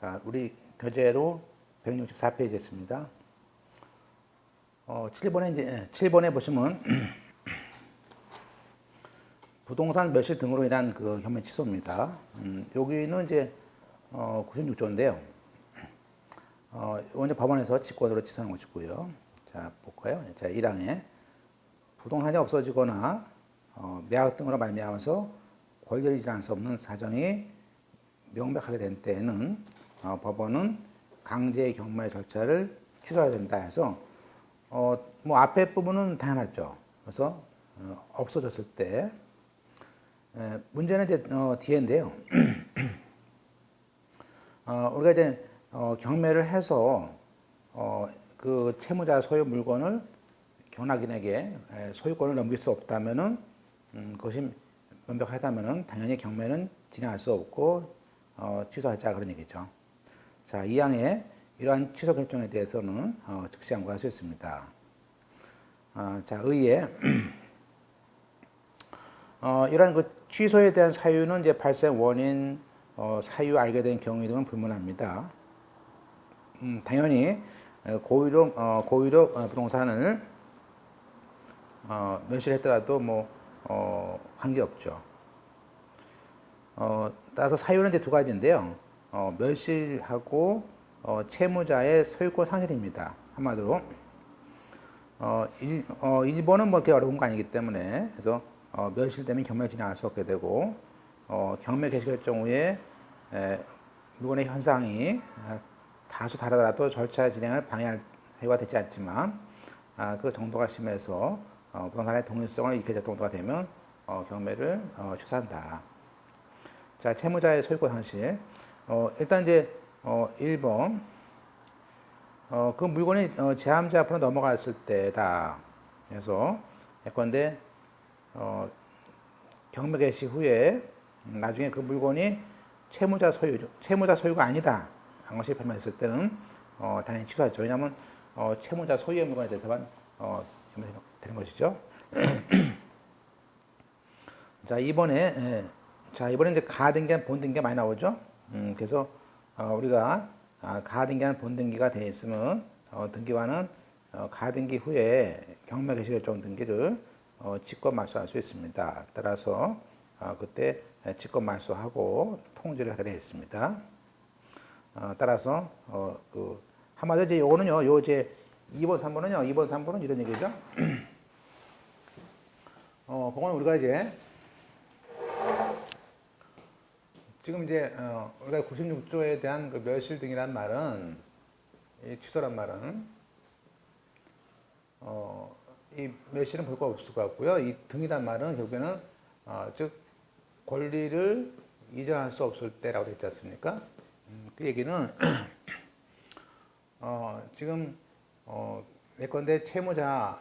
자, 우리 교재로 164페이지였습니다. 7번에 보시면 부동산 매실 등으로 인한 그 경매 취소입니다. 여기는 이제 96조인데요. 이건 이제 법원에서 직권으로 취소한 것이고요. 자, 볼까요? 자, 1항에 부동산이 없어지거나 매각 등으로 말미암아서 권리를 이전할 수 없는 사정이 명백하게 된 때에는 법원은 강제 경매 절차를 취소해야 된다 해서 뭐 앞에 부분은 당연하죠. 그래서 없어졌을 때 문제는 이제 뒤에인데요. 우리가 이제 경매를 해서 그 채무자 소유 물건을 경락인에게 소유권을 넘길 수 없다면은 그것이 명백하다면은 당연히 경매는 진행할 수 없고 취소하자 그런 얘기죠. 자, 2항에 이러한 취소 결정에 대해서는 즉시 항고할 수 있습니다. 자, 의에 이러한 그 취소에 대한 사유는 이제 발생 원인, 사유 알게 된 경우 등은 불문합니다. 당연히 고의로 부동산을 멸실했더라도 뭐 관계없죠. 따라서 사유는 이제 두 가지인데요. 멸실하고 채무자의 소유권 상실입니다. 한마디로 1번은 뭐 그렇게 어려운 거 아니기 때문에 그래서 멸실되면 경매 진행할 수 없게 되고 경매 개시 결정 후에 물건의 현상이 다소 다르더라도 절차 진행을 방해할 사유가 되지 않지만 그 정도가 심해서 부동산의 동일성을 잃게 정도가 되면 경매를 취소한다. 자, 채무자의 소유권 상실. 일단 이제 1번 그 물건이 제함자 앞으로 넘어갔을 때다. 그래서 예컨대 경매 개시 후에 나중에 그 물건이 채무자 소유가 아니다. 한 것이 판명했을 때는 당연히 취소하죠. 왜냐하면 채무자 소유의 물건에 대해서만 되는 것이죠. 자, 이번에 이제 가등기한 본등기가 많이 나오죠. 그래서 우리가 가등기한 본등기가 되어 있으면 등기관은 가등기 후에 경매 개시 결정 등기를 직권 말소할 수 있습니다. 따라서 그때 직권 말소하고 통지를 하게 되어 있습니다. 따라서 그 한마디로 이제 요거는요, 요 이제 2번, 3번은 이런 얘기죠. 그건 우리가 이제 지금 이제 우리가 96조에 대한 그 멸실 등이란 말은 이 취소란 말은 이 멸실은 볼 거 없을 것 같고요. 이 등이란 말은 결국에는 즉 권리를 이전할 수 없을 때라고 되어 있지 않습니까? 그 얘기는 지금 예컨대 채무자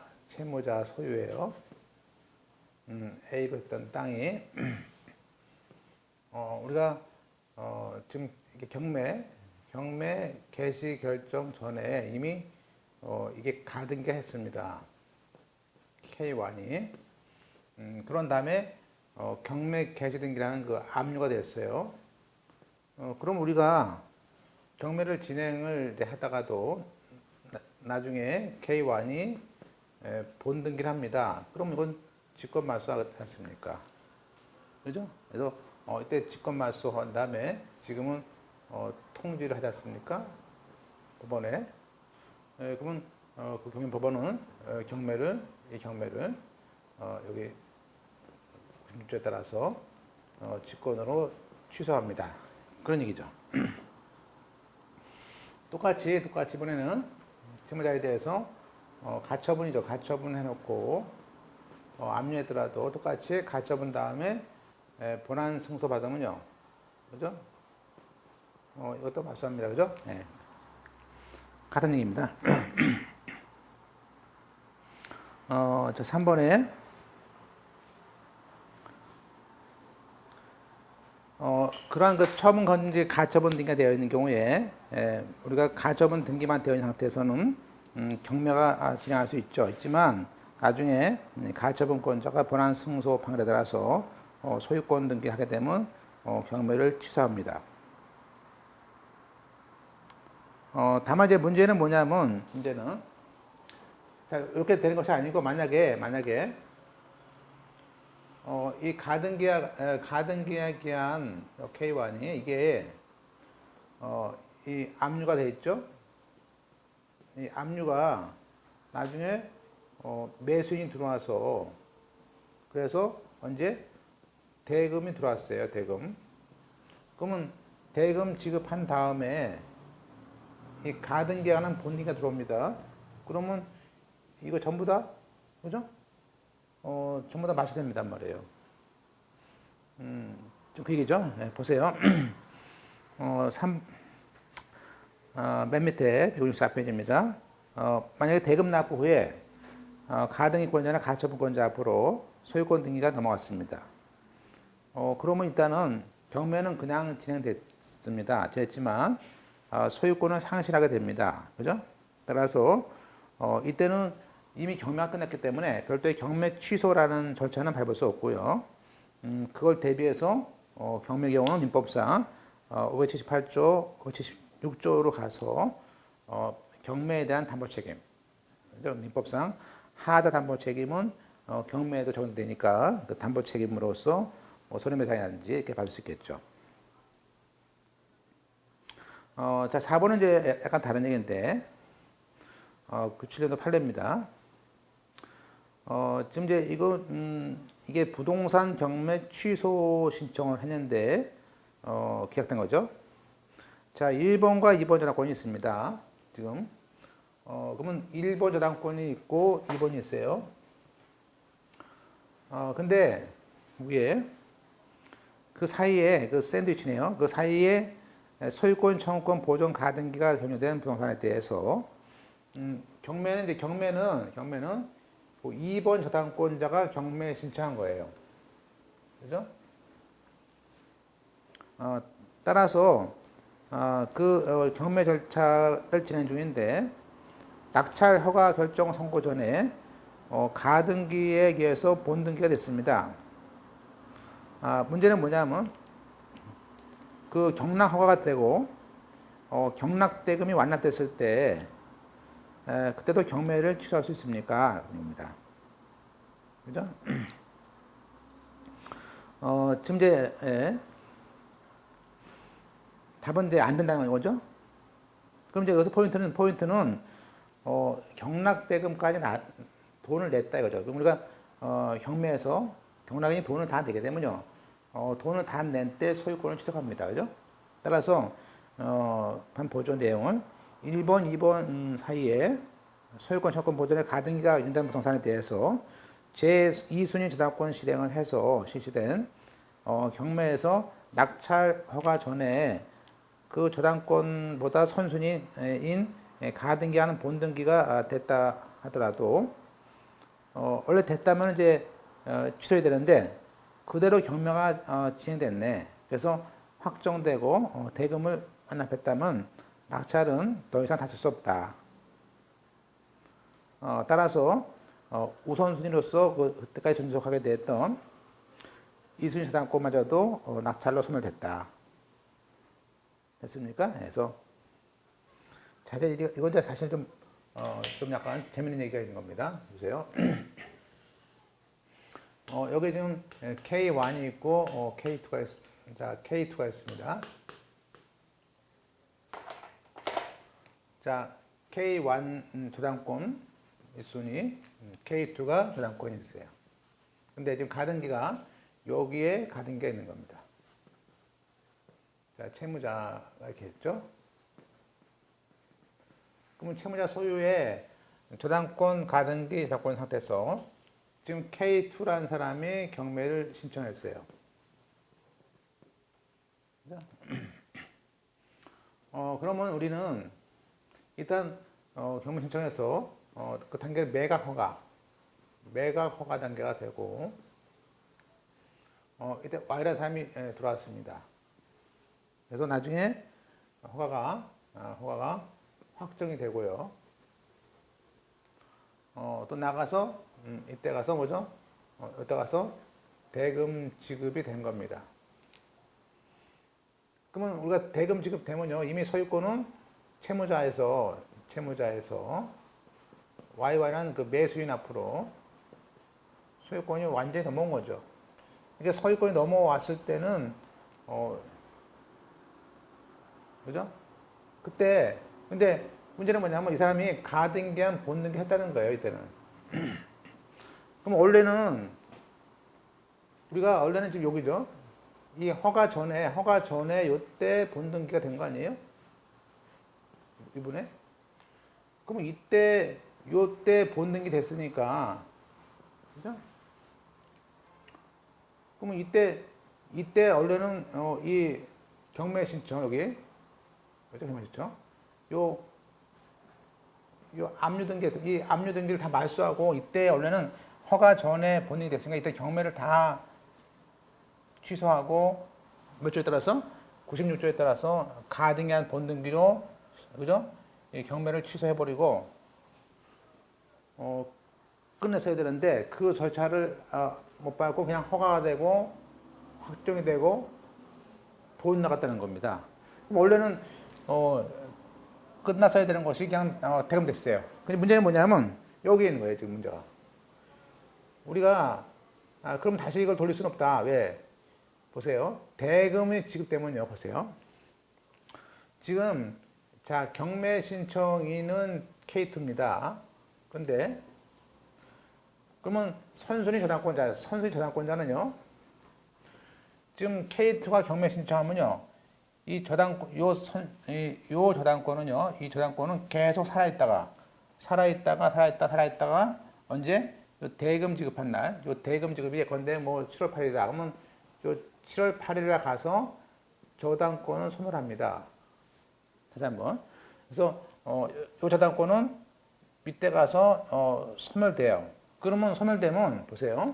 소유예요. A로 했던 땅이 우리가 지금 이게 경매 개시 결정 전에 이미 이게 가등기 했습니다. K1이 그런 다음에 경매 개시 등기라는 그 압류가 됐어요. 그럼 우리가 경매를 진행을 하다가도 나중에 K1이 본등기를 합니다. 그럼 이건 직권 말소하지 않습니까? 그죠? 그래서 이때 직권 말소한 다음에 지금은 통지를 하지 않습니까? 법원에. 그러면 그 경매법원은 이 경매를 여기 96조에 따라서 직권으로 취소합니다. 그런 얘기죠. 똑같이 이번에는 채무자에 대해서 가처분이죠. 가처분 해놓고 압류했더라도 똑같이 가처분 다음에 본안 승소 받으면요, 그죠? 이것도 말소합니다, 그죠? 네. 같은 얘기입니다. 저 3번에 그러한 그 처분 건지 가처분 등기가 되어 있는 경우에 우리가 가처분 등기만 되어 있는 상태에서는 경매가 진행할 수 있지만 나중에 가처분권자가 본안 승소 판결에 따라서 소유권 등기하게 되면 경매를 취소합니다. 다만 이제 문제는 뭐냐면, 문제는, 자, 이렇게 되는 것이 아니고, 만약에, 이 가등기한 K1이 이게, 이 압류가 돼 있죠? 이 압류가 나중에, 매수인이 들어와서, 그래서 언제? 대금이 들어왔어요, 대금. 그러면 대금 지급한 다음에 이 가등기하는 본딩가 들어옵니다. 그러면 이거 전부 다, 그죠? 전부 다 마셔야 된단 말이에요. 좀 그 얘기죠? 네, 보세요. 맨 밑에 164페이지입니다. 만약에 대금 납부 후에 가등기권자나 가처분권자 앞으로 소유권 등기가 넘어갔습니다. 그러면 일단은 경매는 그냥 진행됐습니다. 됐지만 소유권은 상실하게 됩니다. 그죠? 따라서 이때는 이미 경매가 끝났기 때문에 별도의 경매 취소라는 절차는 밟을 수 없고요. 그걸 대비해서 경매 경우는 민법상 578조, 576조로 가서 경매에 대한 담보 책임. 그죠? 민법상 하자 담보 책임은 경매에도 적용되니까 그 담보 책임으로서 손해배상이라든지 이렇게 받을 수 있겠죠. 자, 4번은 이제 약간 다른 얘기인데, 97년도 판례입니다. 지금 이제 이게 부동산 경매 취소 신청을 했는데, 기각된 거죠. 자, 1번과 2번 저당권이 있습니다. 지금. 그러면 1번 저당권이 있고 2번이 있어요. 근데, 위에, 그 사이에, 그 샌드위치네요. 그 사이에 소유권, 청구권, 보존, 가등기가 경유된 부동산에 대해서, 경매는 2번 저당권자가 경매 신청한 거예요. 그죠? 따라서, 경매 절차를 진행 중인데, 낙찰 허가 결정 선고 전에, 가등기에 의해서 본등기가 됐습니다. 문제는 뭐냐면, 그 경락 허가가 되고, 경락 대금이 완납됐을 때, 그때도 경매를 취소할 수 있습니까? 입니다. 그죠? 지금 이제, 답은 이제 안 된다는 거죠? 그럼 이제 여기서 포인트는, 경락 대금까지 돈을 냈다 이거죠. 그럼 우리가, 경매에서 경락인이 돈을 다 내게 되면요. 돈을 다 낸 때 소유권을 취득합니다. 그죠? 따라서, 보존 내용을 1번, 2번 사이에 소유권, 청구권 보존의 가등기가 유인된 부동산에 대해서 제2순위 저당권 실행을 해서 실시된 경매에서 낙찰 허가 전에 그 저당권보다 선순위인 가등기하는 본등기가 됐다 하더라도 원래 됐다면 이제 취소해야 되는데 그대로 경매가 진행됐네. 그래서 확정되고 대금을 완납했다면 낙찰은 더 이상 다툴 수 없다. 따라서 우선순위로서 그때까지 존속하게 됐던 이순위 저당권마저도 낙찰로 소멸됐다. 됐습니까? 그래서 이건 사실 좀 약간 재밌는 얘기가 있는 겁니다. 보세요. 여기 지금 K1이 있고 K2가 있습니다. 자, K1 저당권 1순위, K2가 저당권이 있어요. 근데 지금 가등기가 여기에 가등기가 있는 겁니다. 자, 채무자가 이렇게 있죠. 그러면 채무자 소유의 저당권, 가등기, 저당권 상태에서 지금 K2라는 사람이 경매를 신청했어요. 그러면 우리는 일단 경매 신청해서 그 단계 매각 허가 단계가 되고 이때 Y라는 사람이 들어왔습니다. 그래서 나중에 허가가 확정이 되고요. 또 나가서 이때 가서 뭐죠? 이때 가서 대금 지급이 된 겁니다. 그러면 우리가 대금 지급되면요 이미 소유권은 채무자에서 YY는 그 매수인 앞으로 소유권이 완전히 넘어온 거죠. 그러니까 소유권이 넘어왔을 때는 그죠? 그때 근데 문제는 뭐냐면 이 사람이 가등기한 본등기 했다는 거예요. 이때는. 그럼 원래는 지금 여기죠. 이 허가 전에 요때 본등기가 된 거 아니에요? 이분에? 그럼 요때 본등기 됐으니까, 그죠? 그러면 이때 원래는 이 경매 신청 여기 뭐죠? 경매 신청 요 압류 등기 이 압류 등기를 다 말소하고 이때 원래는 허가 전에 본등기 됐으니까 이때 경매를 다 취소하고 몇 조에 따라서 96조에 따라서 가등기한 본등기로 그죠? 이 경매를 취소해버리고 끝냈어야 되는데 그 절차를 못 밟고 그냥 허가가 되고 확정이 되고 돈 나갔다는 겁니다. 원래는 끝났어야 되는 것이 그냥 대금됐어요. 근데 문제는 뭐냐면 여기 있는 거예요. 지금 문제가. 우리가 그럼 다시 이걸 돌릴 수는 없다. 왜? 보세요. 대금이 지급되면요. 보세요. 지금 자 경매 신청인은 K2입니다. 근데 그러면 선순위 저당권자는요. 지금 K2가 경매 신청하면요. 이 저당권은요. 이 저당권은 계속 살아있다가 언제? 요 대금 지급한 날, 요 대금 지급이 예컨대 뭐 7월 8일이다. 그러면 요 7월 8일에 가서 저당권은 소멸합니다. 다시 한번. 그래서 요 저당권은 밑에 가서 소멸돼요. 그러면 소멸되면 보세요.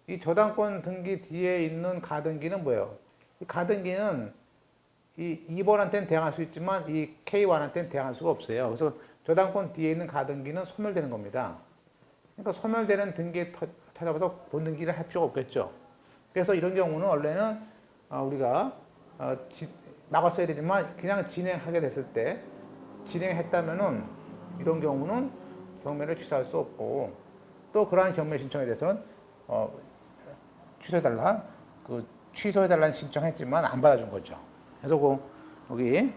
이 저당권 등기 뒤에 있는 가등기는 뭐예요? 이 가등기는 이 2번한테는 대항할 수 있지만 이 K1한테는 대항할 수가 없어요. 그래서 저당권 뒤에 있는 가등기는 소멸되는 겁니다. 그러니까 소멸되는 등기에 찾아봐서 본등기를 할 필요가 없겠죠. 그래서 이런 경우는 원래는 우리가 나갔어야 되지만 그냥 진행하게 됐을 때 진행했다면은 이런 경우는 경매를 취소할 수 없고 또 그러한 경매 신청에 대해서는 취소해달라는 신청했지만 안 받아준 거죠. 그래서 여기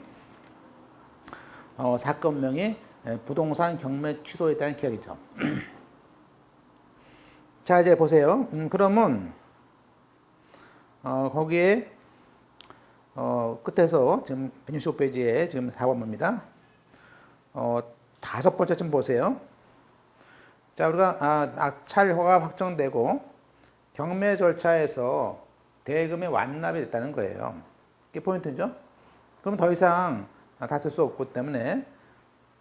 사건명이 부동산 경매 취소에 대한 계약이죠. 자 이제 보세요. 그러면 거기에 끝에서 지금 165페이지에 지금 4번입니다. 다섯 번째 좀 보세요. 자 우리가 낙찰 허가 확정되고 경매 절차에서 대금의 완납이 됐다는 거예요. 이게 포인트죠. 그럼 더 이상 다툴 수 없기 때문에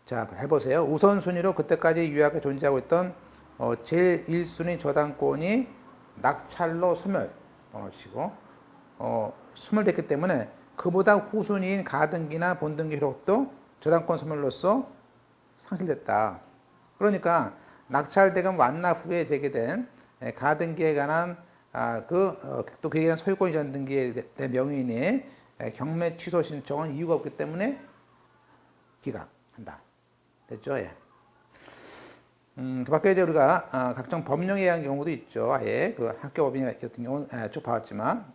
자 해보세요. 우선순위로 그때까지 유효하게 존재하고 있던 제1순위 저당권이 낙찰로 소멸치고 소멸됐기 때문에 그보다 후순위인 가등기나 본등기 효력도 저당권 소멸로서 상실됐다. 그러니까 낙찰대금 완납 후에 제기된 가등기에 관한 또 그에 대한 소유권 이전 등기의 명의인이 경매 취소 신청은 이유가 없기 때문에 기각한다. 됐죠? 예. 그 밖에 이제 우리가 각종 법령에 의한 경우도 있죠. 아예 그 학교 법인 같은 경우는 쭉 봐왔지만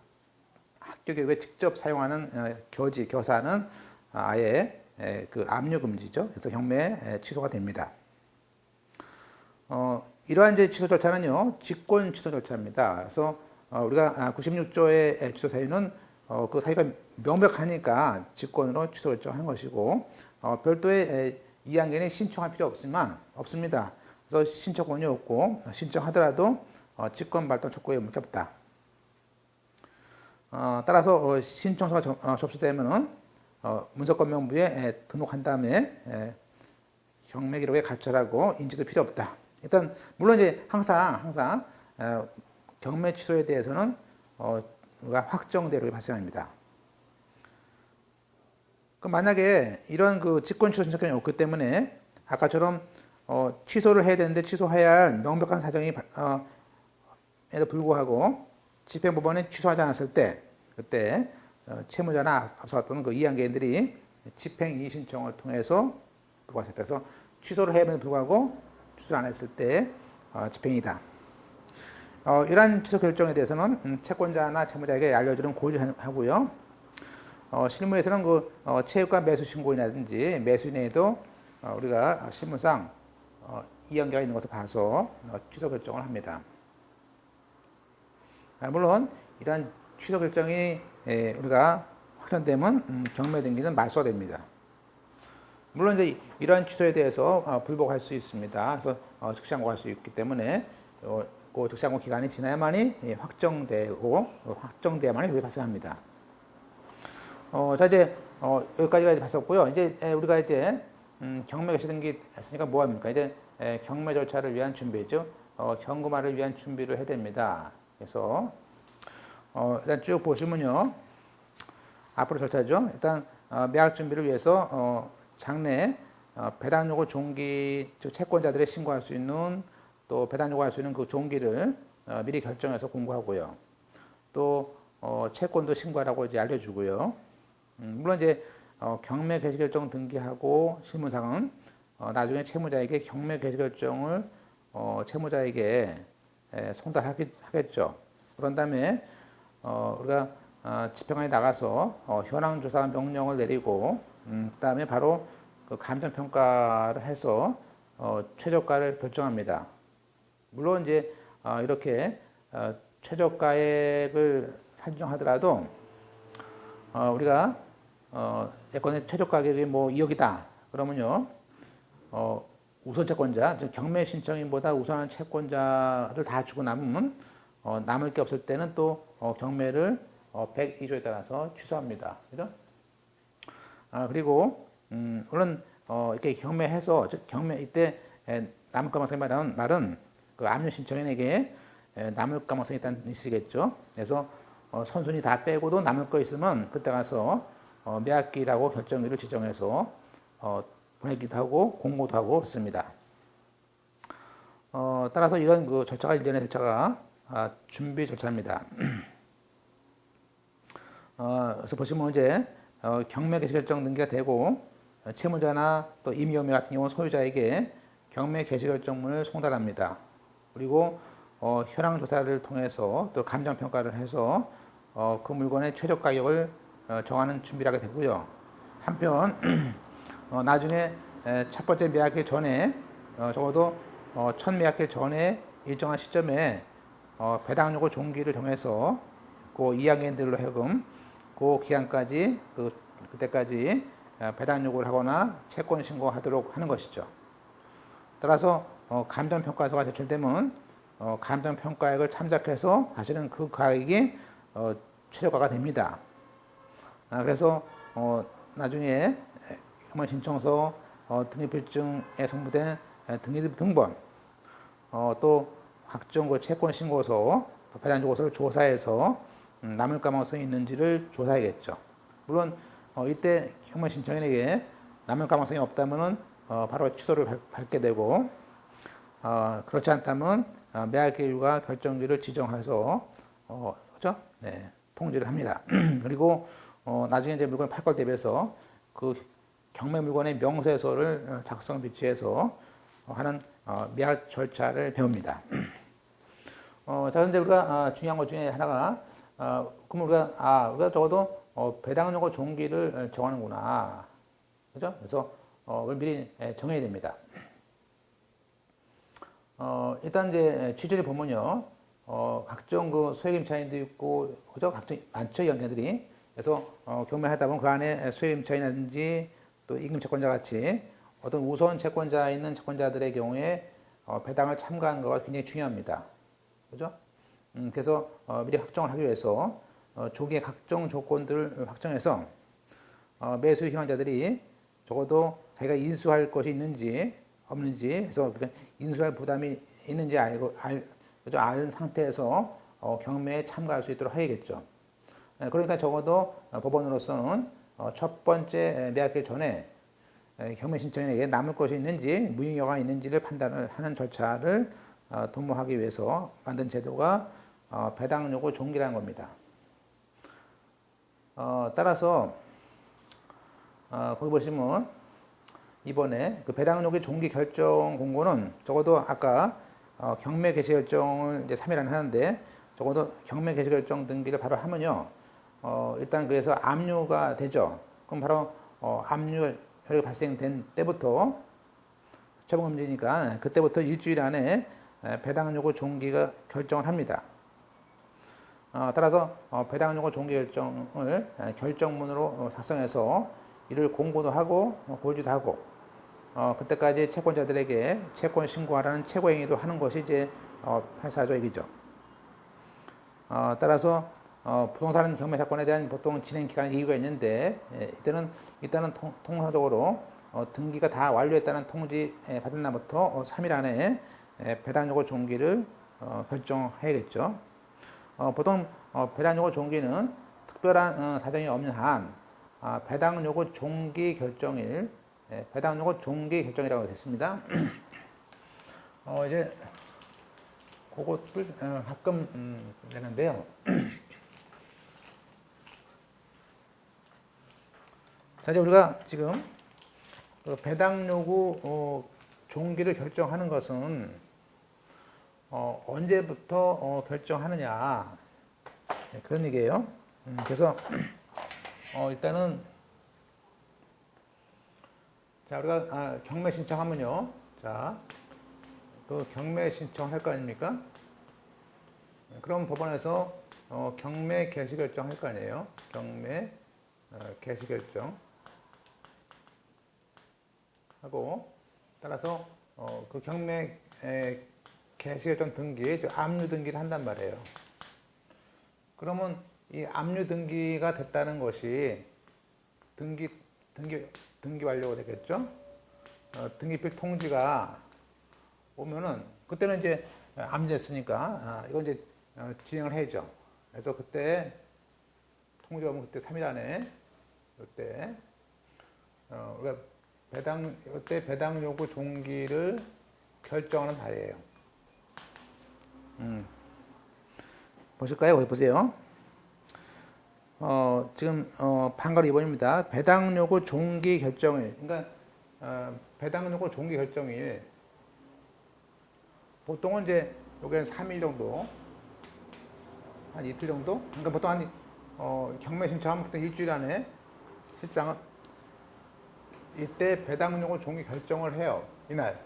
학교 교육에 직접 사용하는 교사는 아예 그 압류 금지죠. 그래서 경매 취소가 됩니다. 이러한 이제 취소 절차는요, 직권 취소 절차입니다. 그래서 우리가 96조의 취소 사유는 그 사유가 명백하니까 직권으로 취소 결정하는 것이고 별도의 이항견이 신청할 필요 없습니다. 그래서 신청권이 없고 신청하더라도 직권 발동 촉구에 의무가 없다. 따라서 신청서가 접수되면은 문서권명부에 등록한 다음에 경매 기록에 가출하고 인지도 필요 없다. 일단 물론 이제 항상 경매 취소에 대해서는 확정대로가 발생합니다. 그럼 만약에 이런 그 직권 취소 신청권이 없기 때문에 아까처럼 취소를 해야 되는데 취소해야 할 명백한 사정이 에도 불구하고 집행법원에 취소하지 않았을 때 그때 채무자나 앞서 왔던 그 이항개인들이 집행이의 신청을 통해서 부과했다. 그래서 취소를 해야 함에도 불구하고 취소 안 했을 때 집행이다. 이러한 취소 결정에 대해서는 채권자나 채무자에게 알려주는 고지하고요. 실무에서는 체육관 매수 신고인이라든지 매수인에도 우리가 실무상 이연계가 있는 것을 봐서 취소 결정을 합니다. 물론 이러한 취소 결정이 우리가 확정되면 경매 등기는 말소가 됩니다. 물론 이제 이러한 취소에 대해서 불복할 수 있습니다. 그래서 즉시 항고할 수 있기 때문에 그 즉시 항고 기간이 지나야만이 확정돼야만이 그게 발생합니다. 자 이제 여기까지가 봤었고요. 이제 우리가 이제 경매 개시 등기 했으니까 뭐 합니까? 이제 경매 절차를 위한 준비죠. 현금화를 위한 준비를 해야 됩니다. 그래서 일단 쭉 보시면요. 앞으로 절차죠. 일단 매각 준비를 위해서 장래 배당 요구 종기, 즉 채권자들이 신고할 수 있는 또 배당 요구할 수 있는 그 종기를 미리 결정해서 공고하고요. 또 채권도 신고하라고 이제 알려주고요. 물론 이제 경매 개시 결정 등기하고 실무상은 나중에 채무자에게 경매 개시 결정을 채무자에게 송달하겠죠. 그런 다음에 우리가 집행관이 나가서 현황 조사 명령을 내리고 그다음에 바로 그 감정 평가를 해서 최저가를 결정합니다. 물론 이제 이렇게 최저가액을 산정하더라도 우리가 예컨대 최저 가격이 뭐 2억이다. 그러면요, 우선 채권자, 즉 경매 신청인보다 우선한 채권자를 다 주고 남으면 남을 게 없을 때는 또 경매를 102조에 따라서 취소합니다. 그죠? 그리고 물론 이렇게 경매해서 즉 경매 이때 남을 가망성이 말은 그 압류 신청인에게 남을 가망성이 있다는 뜻이겠죠. 그래서 선순위 다 빼고도 남을 거 있으면 그때 가서 매각기라고 결정일을 지정해서 보내기도 하고 공고도 하고 그렇습니다. 따라서 이런 그 절차가 일련의 절차가 준비 절차입니다. 그래서 보시면 이제 경매 개시 결정 등기가 되고 채무자나 또 임의업매 같은 경우 소유자에게 경매 개시 결정문을 송달합니다. 그리고 현황 조사를 통해서 또 감정 평가를 해서 그 물건의 최저 가격을 정하는 준비를 하게 되고요. 한편 나중에 첫 번째 매각일 전에 적어도 첫 매각일 전에 일정한 시점에 배당 요구 종기를 정해서 그 이양인들로 하여금 그 기간까지 그때까지 배당 요구를 하거나 채권 신고하도록 하는 것이죠. 따라서 감정 평가서가 제출되면 감정 평가액을 참작해서 사실은 그 가격이 최저가가 됩니다. 그래서 나중에 현황 신청서 등기필증에 송부된 등본 또 각종 그 채권 신고서 또 배당 요구서를 조사해서 남을 가망성이 있는지를 조사해야겠죠. 물론 이때 현황 신청인에게 남을 가망성이 없다면은 바로 취소를 받게 되고 그렇지 않다면 매각일과 결정일을 지정해서 그렇죠? 네, 통지를 합니다. 그리고 나중에 이제 물건을 팔 걸 대비해서 그 경매 물건의 명세서를 작성 비치해서 하는 매각 절차를 배웁니다. 자, 근데 우리가 중요한 것 중에 하나가 그럼 우리가 적어도 배당 요구 종기를 정하는구나, 그죠? 그래서 그걸 미리 정해야 됩니다. 일단 이제 취지를 보면요, 각종 그 소액임차인도 있고, 그죠? 각종 많죠, 연계들이. 그래서 경매하다 보면 그 안에 소액임차인이라든지 또 임금채권자 같이 어떤 우선 채권자 있는 채권자들의 경우에 배당을 참가하는 것가 굉장히 중요합니다. 그죠? 그래서 미리 확정을 하기 위해서 조기에 각종 조건들을 확정해서 매수 희망자들이 적어도 자기가 인수할 것이 있는지 없는지 해서 인수할 부담이 있는지 알 상태에서 경매에 참가할 수 있도록 해야겠죠. 그러니까 적어도 법원으로서는 첫 번째 매각일 전에 경매 신청인에게 남을 것이 있는지 무효가 있는지를 판단을 하는 절차를 도모하기 위해서 만든 제도가 배당 요구 종기라는 겁니다. 따라서 거기 보시면 이번에 그 배당록의 종기 결정 공고는 적어도 아까 경매 개시 결정을 이제 3일안에 하는데 적어도 경매 개시 결정 등기를 바로 하면요. 일단 그래서 압류가 되죠. 그럼 바로 압류 혈액이 발생된 때부터 처분금지니까 그때부터 일주일 안에 배당 요구 종기가 결정을 합니다. 따라서 배당 요구 종기 결정을 결정문으로 작성해서 이를 공고도 하고 고지도 하고 그때까지 채권자들에게 채권 신고하라는 최고행위도 하는 것이 이제 8사조 얘기죠. 따라서 부동산 경매 사건에 대한 보통 진행 기간에 이유가 있는데 이때는 통상적으로 등기가 다 완료했다는 통지 받은 날부터 3일 안에 배당 요구 종기를 결정해야겠죠. 보통 배당 요구 종기는 특별한 사정이 없는 한 배당 요구 종기 결정일, 배당 요구 종기 결정이라고 됐습니다. 이제 그것을 가끔 내는데요. 자, 이제 우리가 지금 배당 요구 종기를 결정하는 것은 언제부터 결정하느냐 그런 얘기예요. 그래서 일단은 자 우리가 경매 신청하면요. 자, 그 경매 신청할 거 아닙니까? 그럼 법원에서 경매 개시 결정할 거 아니에요. 경매 개시 결정 하고 따라서 그 경매 개시 결정 등기, 압류 등기를 한단 말이에요. 그러면 이 압류 등기가 됐다는 것이 등기 완료가 되겠죠. 등기필 통지가 오면은 그때는 이제 압류했으니까 이건 이제 진행을 해야죠. 그래서 그때 통지가 오면 그때 3일 안에 그때 우리가 이때 배당 요구 종기를 결정하는 날이에요. 보실까요? 거기 보세요. 지금 판결 2번입니다. 배당 요구 종기 결정일. 그러니까 배당 요구 종기 결정일. 보통은 이제 여기는 3일 정도, 한 이틀 정도. 그러니까 보통 한 경매 신청하면 그때 일주일 안에 실장은 이때 배당 요구 종기 결정을 해요. 이날.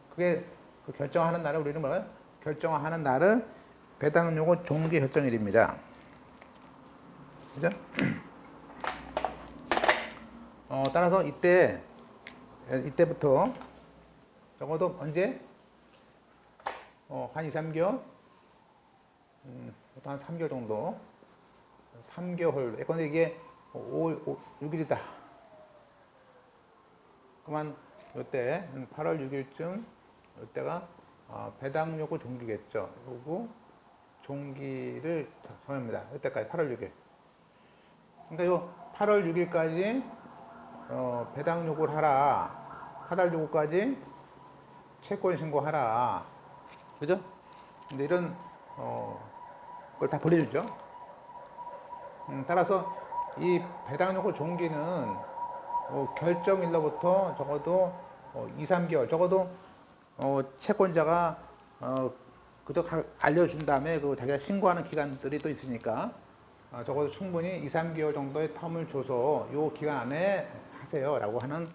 그게 그 결정하는 날을 우리는 뭐예요? 결정하는 날을 배당 요구 종기 결정일입니다. 그죠? 따라서 이때부터 적어도 언제? 한 2, 3개월? 보통 한 3개월 정도. 3개월. 예컨대 이게 6일이다. 그만 이때 8월 6일쯤 이때가 배당 요구 종기겠죠. 요구 종기를 정합니다. 이때까지 8월 6일. 그러니까 요 8월 6일까지 배당 요구를 하라. 하달 요구까지 채권 신고하라. 그죠? 근데 이런 걸 다 벌려주죠. 따라서 이 배당 요구 종기는 결정일로부터 적어도 2, 3개월, 적어도 채권자가 그저 알려준 다음에 자기가 신고하는 기간들이 또 있으니까 적어도 충분히 2, 3개월 정도의 텀을 줘서 이 기간 안에 하세요라고 하는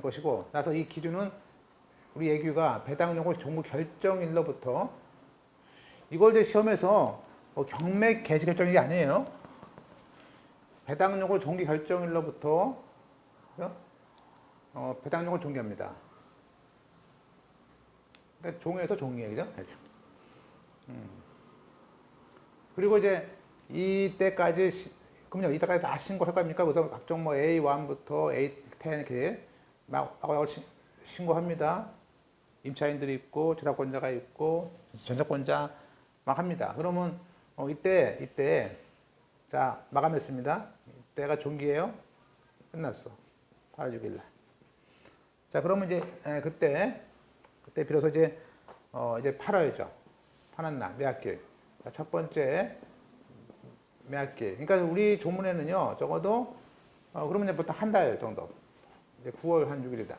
것이고, 따라서 이 기준은 우리 예규가 배당 요구 종구 결정일로부터 이걸 이제 시험에서 경매 개시 결정이 아니에요. 배당 요구 종기 결정일로부터 배당 요구 종기합니다. 그러니까 종에서 종이에요, 그죠? 그리고 이제 이때까지 그럼요, 이때까지 다 신고할 겁니까? 그래서 각종 뭐 A1부터 A10 이렇게 막 신고합니다. 임차인들이 있고 저작권자가 있고 전세권자 막 합니다. 그러면 이때 자 마감했습니다. 이때가 종기예요. 끝났어. 8월 6일 날. 자 그러면 이제 그때 비로소 이제 8월이죠. 파는 날 매학길. 자, 첫 번째 매학길. 그러니까 우리 조문에는요 적어도 그러면 이제 보통 한 달 정도. 이제 9월 한 6일이다.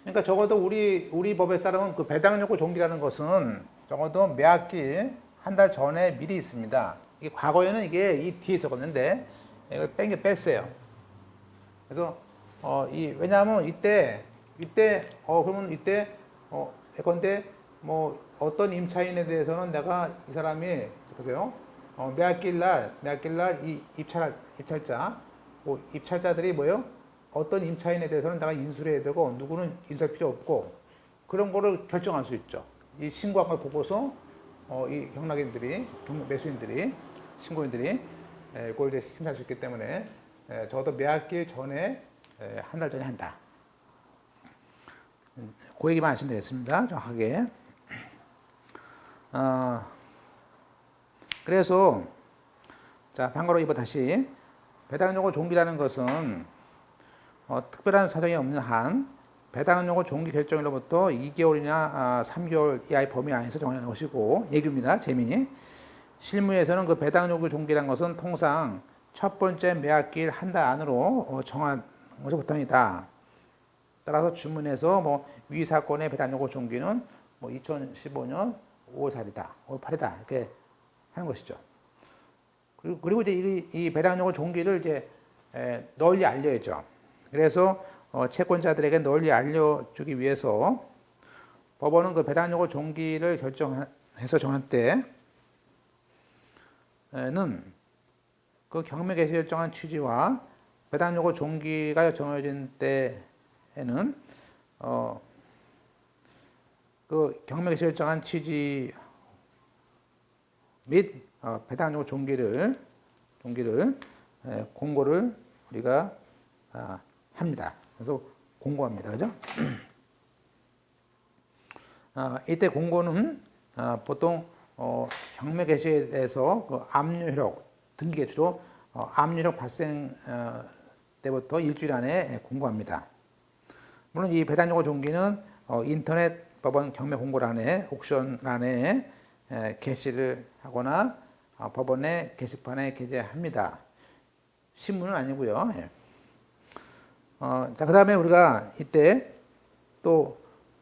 그러니까 적어도 우리 법에 따르면 그 배당 요구 종기라는 것은 적어도 매학기 한 달 전에 미리 있습니다. 이게 과거에는 이게 이 뒤에 있었는데 이걸 뺐어요. 그래서 왜냐하면 그러면 이때 예컨대 뭐 어떤 임차인에 대해서는 내가 이 사람이 보세요. 매학기일 날 이 입찰자 뭐 입찰자들이 뭐요? 어떤 임차인에 대해서는 내가 인수를 해야 되고 누구는 인수할 필요 없고 그런 거를 결정할 수 있죠. 이 신고한 걸 보고서 이 매수인들이 신고인들이 그걸 이제 심사할 수 있기 때문에 적어도 매학기 전에 한 달 전에 한다. 그 얘기만 하시면 되겠습니다. 정확하게. 그래서 자 방과로 이번 다시 배당요구 종기라는 것은 특별한 사정이 없는 한 배당요구 종기 결정일로부터 2개월이나 3개월 이하의 범위 안에서 정하는 것이고 예규입니다. 재민이 실무에서는 그 배당요구 종기라는 것은 통상 첫 번째 매학기일 한 달 안으로 정한 것이 보통이다. 따라서 주문에서 뭐 위 사건의 배당요구 종기는 뭐 2015년 5월 4일이다, 5월 8일이다 이렇게 하는 것이죠. 그리고 이제 이 배당요구 종기를 이제 널리 알려야죠. 그래서 채권자들에게 널리 알려주기 위해서 법원은 그 배당요구 종기를 결정해서 정할 때는 그 경매 개시 결정한 취지와 배당요구 종기가 정해진 때에는 그 경매 개시 결정한 취지 및 배당요구 종기를 공고를 우리가 합니다. 그래서 공고합니다. 그죠? 이때 공고는 보통 경매 개시에 대해서 그 압류효력 등기 개시로 압류효력 발생 때부터 일주일 안에 공고합니다. 물론 이 배당요구 종기는 인터넷 법원 경매 공고란에 옥션란에 게시를 하거나 법원의 게시판에 게재합니다. 신문은 아니고요. 자, 그 다음에 우리가 이때 또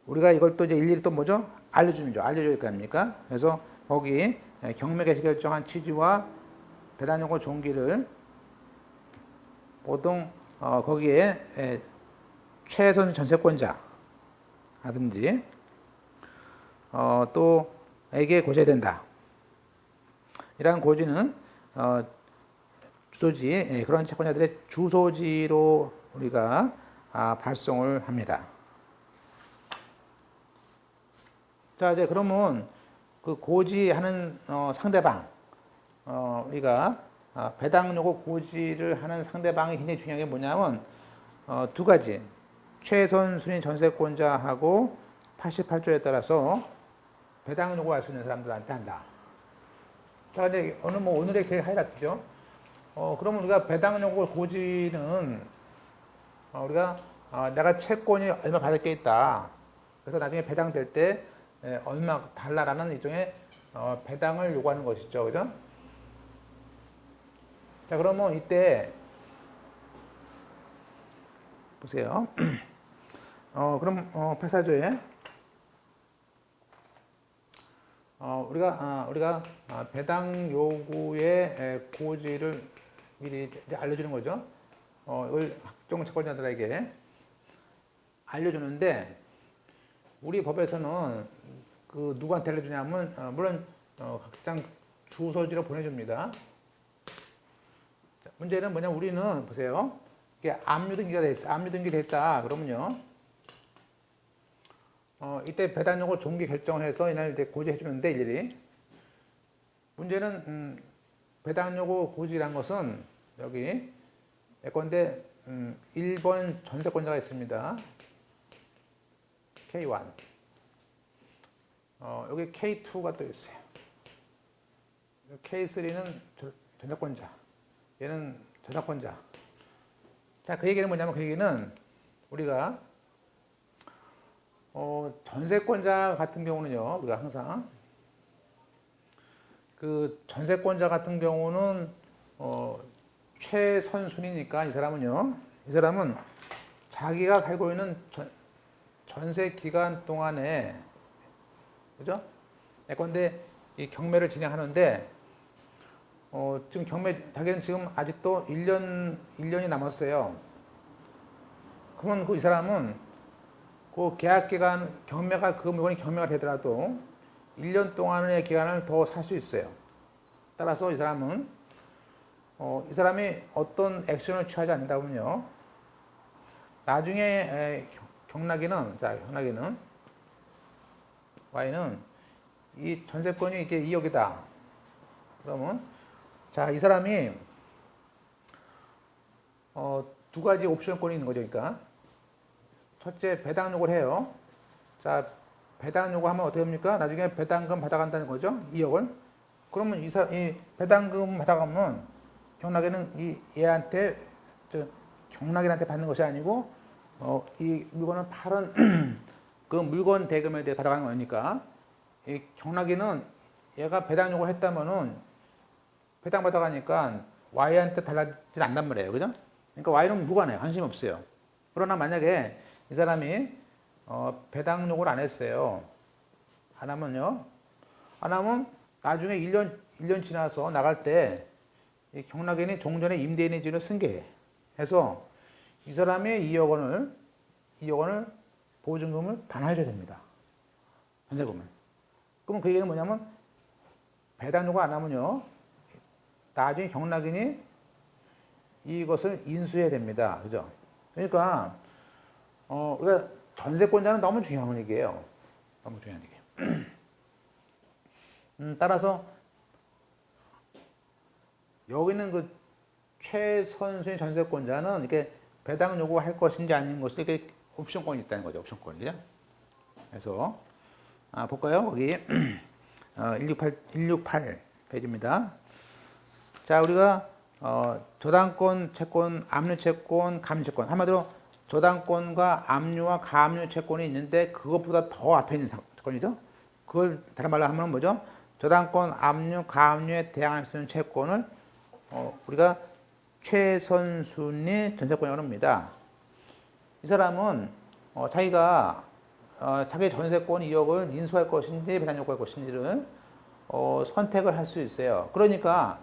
우리가 이걸 또 이제 일일이 또 뭐죠? 알려줘야 될 거 아닙니까? 그래서 거기 경매 개시 결정한 취지와 배당요구 종기를 보통 거기에 최선 전세권자 하든지 또 에게 고지해야 된다. 이러한 고지는 주소지 그런 채권자들의 주소지로 우리가 발송을 합니다. 자 이제 그러면 그 고지하는 상대방 우리가 배당 요구 고지를 하는 상대방이 굉장히 중요한 게 뭐냐면 두 가지 최선 순위 전세권자하고 88조에 따라서 배당 요구할 수 있는 사람들한테 한다. 자 이제 오늘의 제일 하이라이트죠. 그러면 우리가 배당 요구 고지는 우리가 내가 채권이 얼마 받을 게 있다. 그래서 나중에 배당될 때 얼마 달라라는 일종의 배당을 요구하는 것이죠. 그죠? 자, 그러면 이때 보세요. 그럼 84조에 우리가 배당 요구의 고지를 미리 이제 알려주는 거죠. 이걸 학종 채권자들에게 알려주는데 우리 법에서는 그 누구한테 알려주냐면 물론 각장 주소지로 보내줍니다. 문제는 뭐냐면 우리는 보세요. 이게 압류등기가 됐어. 압류등기 됐다. 그러면요. 이때 배당 요구 종기 결정을 해서 이날 이제 고지해 주는데 일일이. 문제는 배당 요구 고지란 것은 여기 예컨대 1번 전세권자가 있습니다. K1. 여기 K2가 또 있어요. K3는 전세권자. 얘는 저작권자. 자, 그 얘기는 뭐냐면 그 얘기는 우리가 전세권자 같은 경우는요, 우리가 항상 그 전세권자 같은 경우는 최선순위니까 이 사람은 자기가 살고 있는 전세 기간 동안에, 그죠? 예컨대 이 경매를 진행하는데, 지금 자기는 지금 아직도 1년이 남았어요. 그러면 이 사람은 그 계약 기간, 그 물건이 경매가 되더라도 1년 동안의 기간을 더 살 수 있어요. 따라서 이 사람은, 이 사람이 어떤 액션을 취하지 않는다면요. 나중에 경락에는 Y는 이 전세권이 이게 2억이다. 그러면, 자, 이 사람이, 두 가지 옵션권이 있는 거죠. 그러니까. 첫째, 배당 요구를 해요. 자, 배당 요구하면 어떻게 됩니까? 나중에 배당금 받아간다는 거죠. 2억을. 그러면 이 배당금 받아가면 경락에는 얘한테, 경락인한테 받는 것이 아니고, 이 물건을 팔은 그 물건 대금에 대해 받아가는 거니까, 이 경락인은 얘가 배당 요구를 했다면은 배당 받아가니까 Y한테 달라지지 않단 말이에요. 그죠? 그러니까 Y는 무관해요. 관심이 없어요. 그러나 만약에 이 사람이 배당 요구를 안 했어요. 안 하면 나중에 1년 지나서 나갈 때 이 경락인이 종전에 임대인의 지위를 승계해서 이 사람의 2억 원을 보증금을 반환해줘야 됩니다. 전세금을. 그러면 그 얘기는 뭐냐면 배당 요구 안 하면요. 나중에 경락인이 이것을 인수해야 됩니다. 그죠? 그러니까 우리가 전세권자는 너무 중요한 얘기예요. 너무 중요한 얘기예요. 따라서 여기 있는 그 최선순위 전세권자는 이렇게 배당 요구할 것인지 아닌 것이 이렇게 옵션권이 있다는 거죠. 옵션권이. 그죠? 그래서 볼까요? 거기 168 페이지입니다. 자, 우리가 저당권, 채권, 압류 채권, 가압류 채권. 한마디로 저당권과 압류와 가압류 채권이 있는데 그것보다 더 앞에 있는 채권이죠. 그걸 다른 말로 하면 뭐죠? 저당권, 압류, 가압류에 대항할 수 있는 채권을 우리가 최선순위 전세권이라고 합니다. 이 사람은 자기가 자기 전세권 2억을 인수할 것인지 배당 요구할 것인지를 선택을 할 수 있어요. 그러니까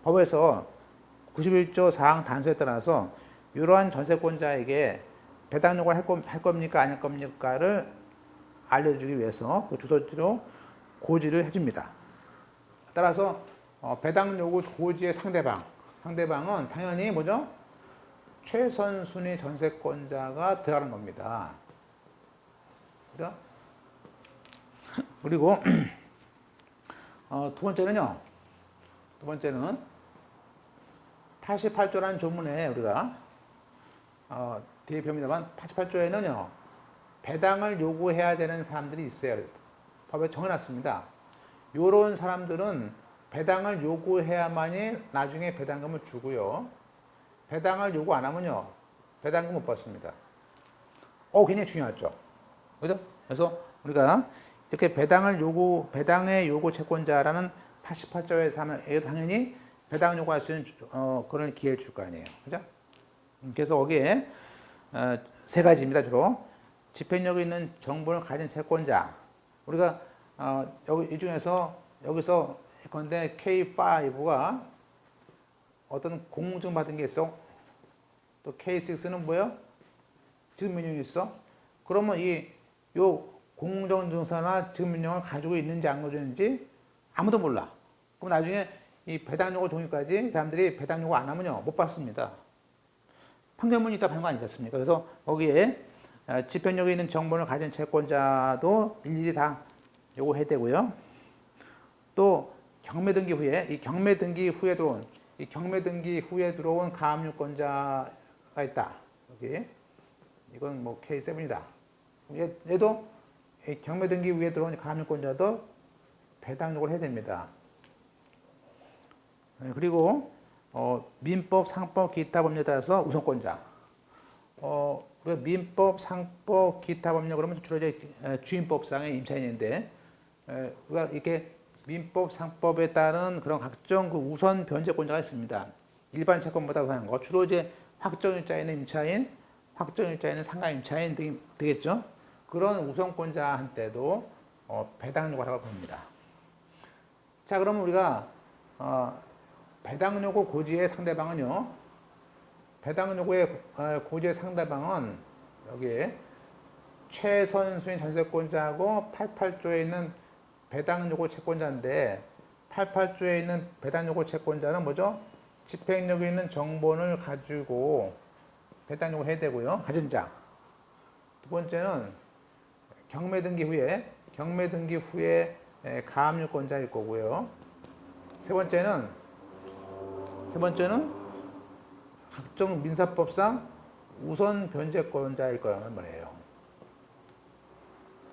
법에서 91조 4항 단서에 따라서 이러한 전세권자에게 배당 요구를 할 겁니까 아닐 겁니까를 알려주기 위해서 그 주소지로 고지를 해줍니다. 따라서 배당 요구 고지의 상대방은 당연히 뭐죠? 최선순위 전세권자가 들어가는 겁니다. 그죠? 그리고 두 번째는 88조라는 조문에 우리가 뒤에 봅니다만 88조에는요 배당을 요구해야 되는 사람들이 있어요. 법에 정해놨습니다. 이런 사람들은 배당을 요구해야만이 나중에 배당금을 주고요. 배당을 요구 안 하면요 배당금 못 받습니다. 굉장히 중요하죠. 그죠? 그래서 우리가 이렇게 배당의 요구 채권자라는 88조에서 하면 당연히 배당 요구할 수 있는 그런 기회를 줄 거 아니에요. 그죠? 그래서 거기에 세 가지입니다. 주로 집행력이 있는 정보를 가진 채권자. 우리가 이 중에서 여기서 예컨대 K5가 어떤 공증 받은 게 있어. 또 K6는 뭐예요? 증명이 있어. 그러면 요 공정증서나 증명을 가지고 있는지 안 가지고 있는지 아무도 몰라. 그럼 나중에 이 배당 요구 종류까지 사람들이 배당 요구 안 하면요 못 받습니다. 판결문이 있다 하는 거 아니지 않습니까? 그래서 거기에 집행력이 있는 정보를 가진 채권자도 일일이 다 요구해야 되고요. 또 경매 등기 후에 들어온 가압류권자가 있다. 여기 이건 뭐 K7이다. 얘도 경매 등기 후에 들어온 가압류권자도 배당 요구를 해야 됩니다. 그리고 민법, 상법, 기타 법률에 따라서 우선권자. 우리가 민법, 상법, 기타 법률 그러면 주로 이제 주임법상의 임차인인데 우리가 이렇게 민법, 상법에 따른 그런 각종 그 우선 변제권자가 있습니다. 일반 채권보다 우선한 거. 주로 이제 확정일자에는 임차인, 확정일자에는 상가임차인 등이 되겠죠. 그런 우선권자한테도 배당 요구라고 봅니다. 자, 그러면 우리가 배당 요구 고지의 상대방은요. 배당 요구의 고지의 상대방은 여기에 최선수인 전세권자하고 88조에 있는 배당 요구 채권자인데 88조에 있는 배당 요구 채권자는 뭐죠? 집행력이 있는 정본을 가지고 배당 요구를 해야 되고요. 가진 자. 두 번째는 경매 등기 후에 가압류권자일 거고요. 세 번째는 각종 민사법상 우선 변제권자일 거란 말이에요.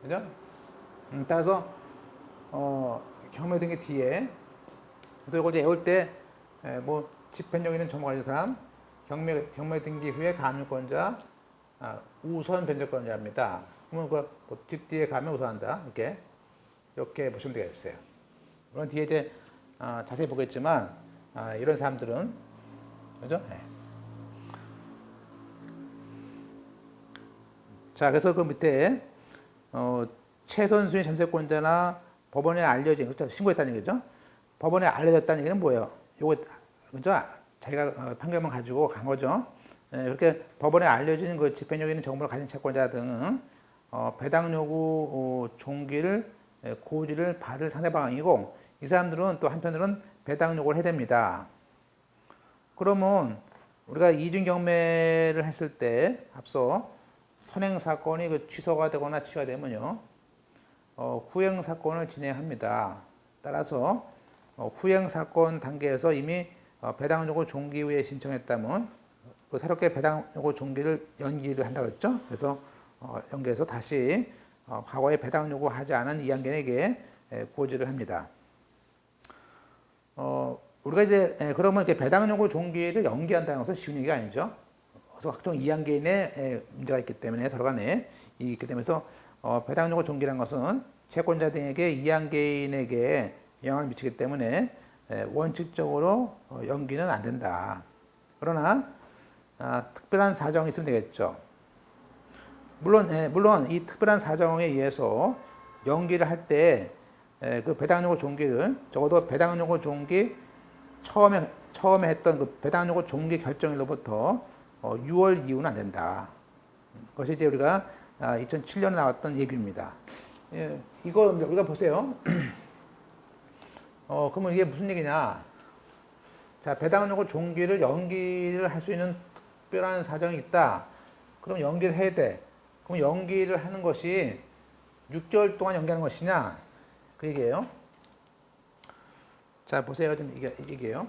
그죠? 따라서 경매 등기 뒤에 그래서 이걸 이제 외울 때 뭐 집행력 있는 정보 가진 사람, 경매 등기 후에 가압류권자, 우선 변제권자입니다. 그러면 그 집 뒤에 가면 우선한다. 이렇게 보시면 되겠어요. 물론 뒤에 이제 자세히 보겠지만 이런 사람들은 그죠? 네. 자, 그래서 그 밑에 최선수의 전세권자나 법원에 알려진, 그렇죠? 신고했다는 얘기죠. 법원에 알려졌다는 얘기는 뭐예요? 요거, 그죠? 자기가 판결만 가지고 간 거죠. 네, 그렇게 법원에 알려진 그 집행력 있는 정보를 가진 채권자 등은 배당 요구 종기를 고지를 받을 상대방이고 이 사람들은 또 한편으로는 배당 요구를 해야 됩니다. 그러면 우리가 이중 경매를 했을 때 앞서 선행 사건이 그 취소가 되거나 취소가 되면요 후행 사건을 진행합니다. 따라서 후행 사건 단계에서 이미 배당 요구 종기 후에 신청했다면 그 새롭게 배당 요구 종기를 연기를 한다고 했죠. 그래서 연기해서 다시 과거에 배당 요구하지 않은 이양견에게 고지를 합니다. 우리가 이제 그러면 이렇게 배당 요구 종기를 연기한다는 것은 쉬운 얘기가 아니죠. 그래서 각종 이양개인의 문제가 있기 때문에 서로 간에 있기 때문에 배당 요구 종기라는 것은 채권자 등에게 이양개인에게 영향을 미치기 때문에 원칙적으로 연기는 안 된다. 그러나 특별한 사정이 있으면 되겠죠. 물론 이 특별한 사정에 의해서 연기를 할 때 그 배당 요구 종기를 적어도 배당 요구 종기 처음에 했던 그 배당 요구 종기 결정일로부터 6월 이후는 안 된다. 그것이 이제 우리가 2007년에 나왔던 얘기입니다. 예, 이거 우리가 보세요. 그러면 이게 무슨 얘기냐? 자, 배당 요구 종기를 연기를 할 수 있는 특별한 사정이 있다. 그럼 연기를 해야 돼. 그럼 연기를 하는 것이 6개월 동안 연기하는 것이냐? 그 얘기예요. 자, 보세요. 좀 이게요.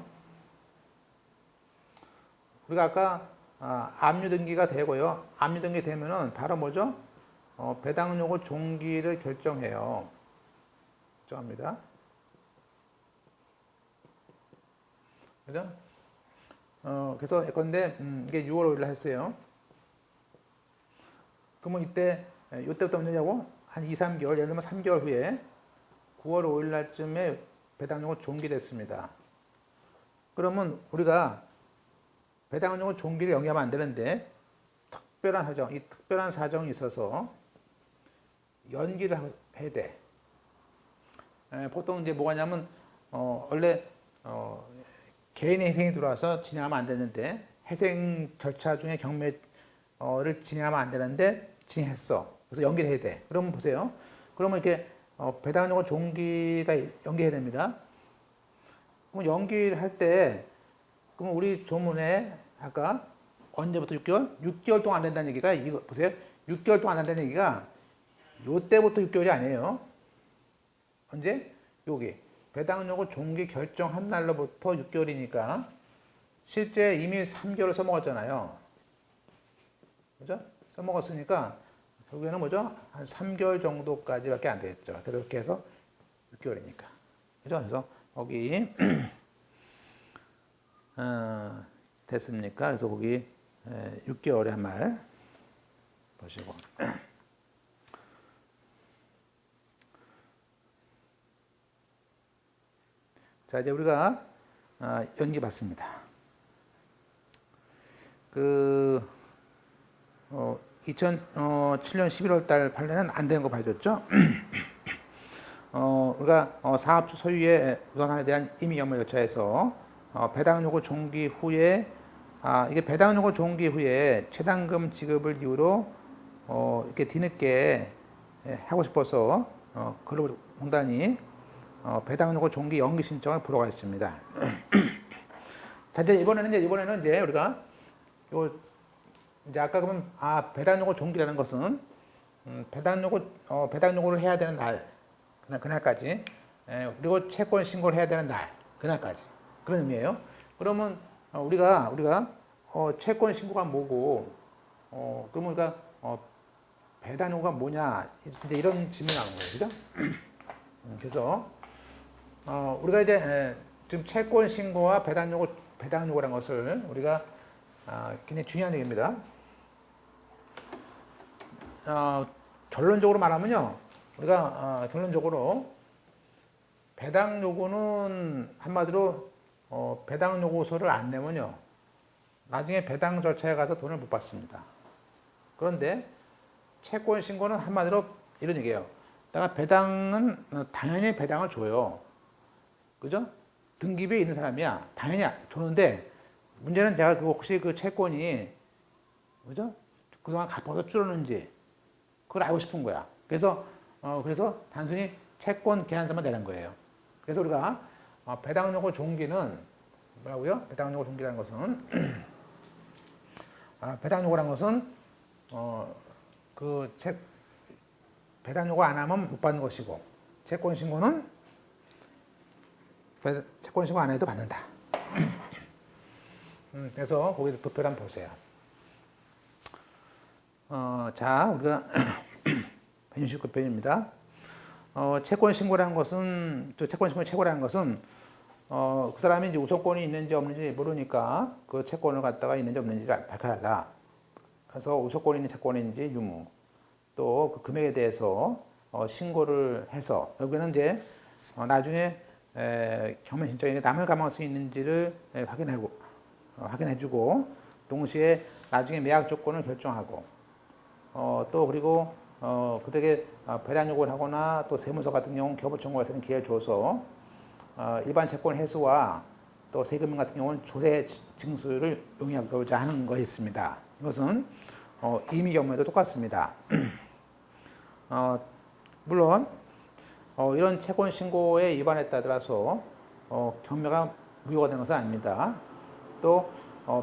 우리가 아까 압류 등기가 되고요. 압류 등기 되면은 바로 뭐죠? 배당 요구 종기를 결정해요. 결정합니다. 그죠? 그래서 예컨대 이게 6월 5일 날 했어요. 그러면 이때부터 언제냐고? 한 2, 3개월, 예를 들면 3개월 후에 9월 5일 날쯤에 배당 요구 종기됐습니다. 그러면 우리가 배당 요구 종기를 연기하면 안 되는데 특별한 사정, 이 특별한 사정이 있어서 연기를 해야 돼. 보통 이제 뭐가 냐면 원래 개인의 회생이 들어와서 진행하면 안 되는데 회생 절차 중에 경매를 진행하면 안 되는데 진행했어. 그래서 연기를 해야 돼. 그러면 보세요. 그러면 이렇게 배당 요구 종기가 연기해야 됩니다. 그럼 연기를 할 때 그럼 우리 조문에 아까 언제부터 6개월? 6개월 동안 안 된다는 얘기가 이거 보세요. 6개월 동안 안 된다는 얘기가 요때부터 6개월이 아니에요. 언제? 여기 배당 요구 종기 결정한 날로부터 6개월이니까 실제 이미 3개월을 써먹었잖아요. 그죠? 써먹었으니까 결국에는 뭐죠? 한 3개월 정도까지밖에 안 되겠죠. 그래서 이렇게 해서 6개월이니까. 그죠? 그래서 거기 됐습니까? 그래서 거기 6개월의 한 말 보시고 자, 이제 우리가 연기 봤습니다. 그 2007년 11월 달 판례는 안 되는 거 봐줬죠. 우리가 사업주 소유의 부동산에 대한 임의 영무 절차에서 배당 요구 종기 후에 이게 배당 요구 종기 후에 최단금 지급을 이유로 이렇게 뒤늦게 하고 싶어서 근로공단이 배당 요구 종기 연기 신청을 불허가 있습니다. 자, 이번에는 이제 우리가 이제 아까 그러면 배당 요구 종기라는 것은 배당 요구를 해야 되는 날 그날까지 그리고 채권 신고를 해야 되는 날 그날까지 그런 의미예요. 그러면 우리가 채권 신고가 뭐고 그러면 우리가 배당 요구가 뭐냐 이제 이런 질문이 나오는 거예요, 그죠? 그래서 우리가 이제 지금 채권 신고와 배당 요구라는 것을 우리가 굉장히 중요한 얘기입니다. 결론적으로 말하면요, 우리가 결론적으로 배당 요구는 한마디로 배당 요구서를 안 내면요, 나중에 배당 절차에 가서 돈을 못 받습니다. 그런데 채권 신고는 한마디로 이런 얘기예요. 내가 배당은 당연히 배당을 줘요. 그죠? 등기부에 있는 사람이야. 당연히 줬는데 문제는 제가 혹시 그 채권이 그죠? 그동안 갚아서 줄었는지 그걸 알고 싶은 거야. 그래서 단순히 채권 계산서만 내는 거예요. 그래서 우리가 배당 요구 종기는 뭐라고요? 배당 요구 종기라는 것은 배당 요구라는 것은 배당 요구 안 하면 못 받는 것이고 채권 신고는 채권 신고 안 해도 받는다. 그래서 거기서 도표를 한번 보세요. 자, 우리가 169편입니다. 채권 신고라는 것은, 채권 신고의 최고라는 것은, 그 사람이 이제 우선권이 있는지 없는지 모르니까 그 채권을 갖다가 있는지 없는지를 밝혀야 한다. 그래서 우선권이 있는 채권인지 유무, 또 그 금액에 대해서 신고를 해서, 여기는 이제 나중에 경매 신청에 남을 가망성이 있는지를 확인해주고, 동시에 나중에 매약 조건을 결정하고, 또 그리고 그들에게 배당 요구를 하거나 또 세무서 같은 경우는 교부 청구에서는 기회를 줘서 일반 채권 회수와 또 세금인 같은 경우는 조세 징수를 용이하고자 하는 것이 있습니다. 이것은 임의 경우에도 똑같습니다. 물론 이런 채권 신고에 위반했다 하더라도 경매가 무효가 되는 것은 아닙니다. 또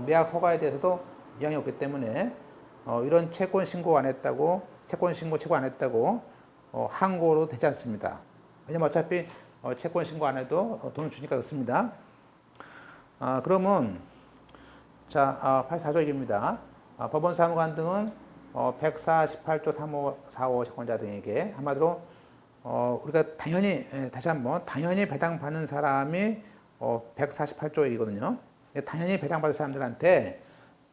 매약 허가에 대해서도 이양이 없기 때문에 이런 채권 신고 안 했다고 채권 안 했다고 항고로 되지 않습니다. 왜냐면 어차피 채권 신고 안 해도 돈을 주니까 그렇습니다. 그러면 자 84조 얘기입니다. 법원 사무관 등은 148조 3545 채권자 등에게 한마디로 우리가 당연히 다시 한번 당연히 배당받는 사람이 148조 얘기거든요. 당연히 배당받을 사람들한테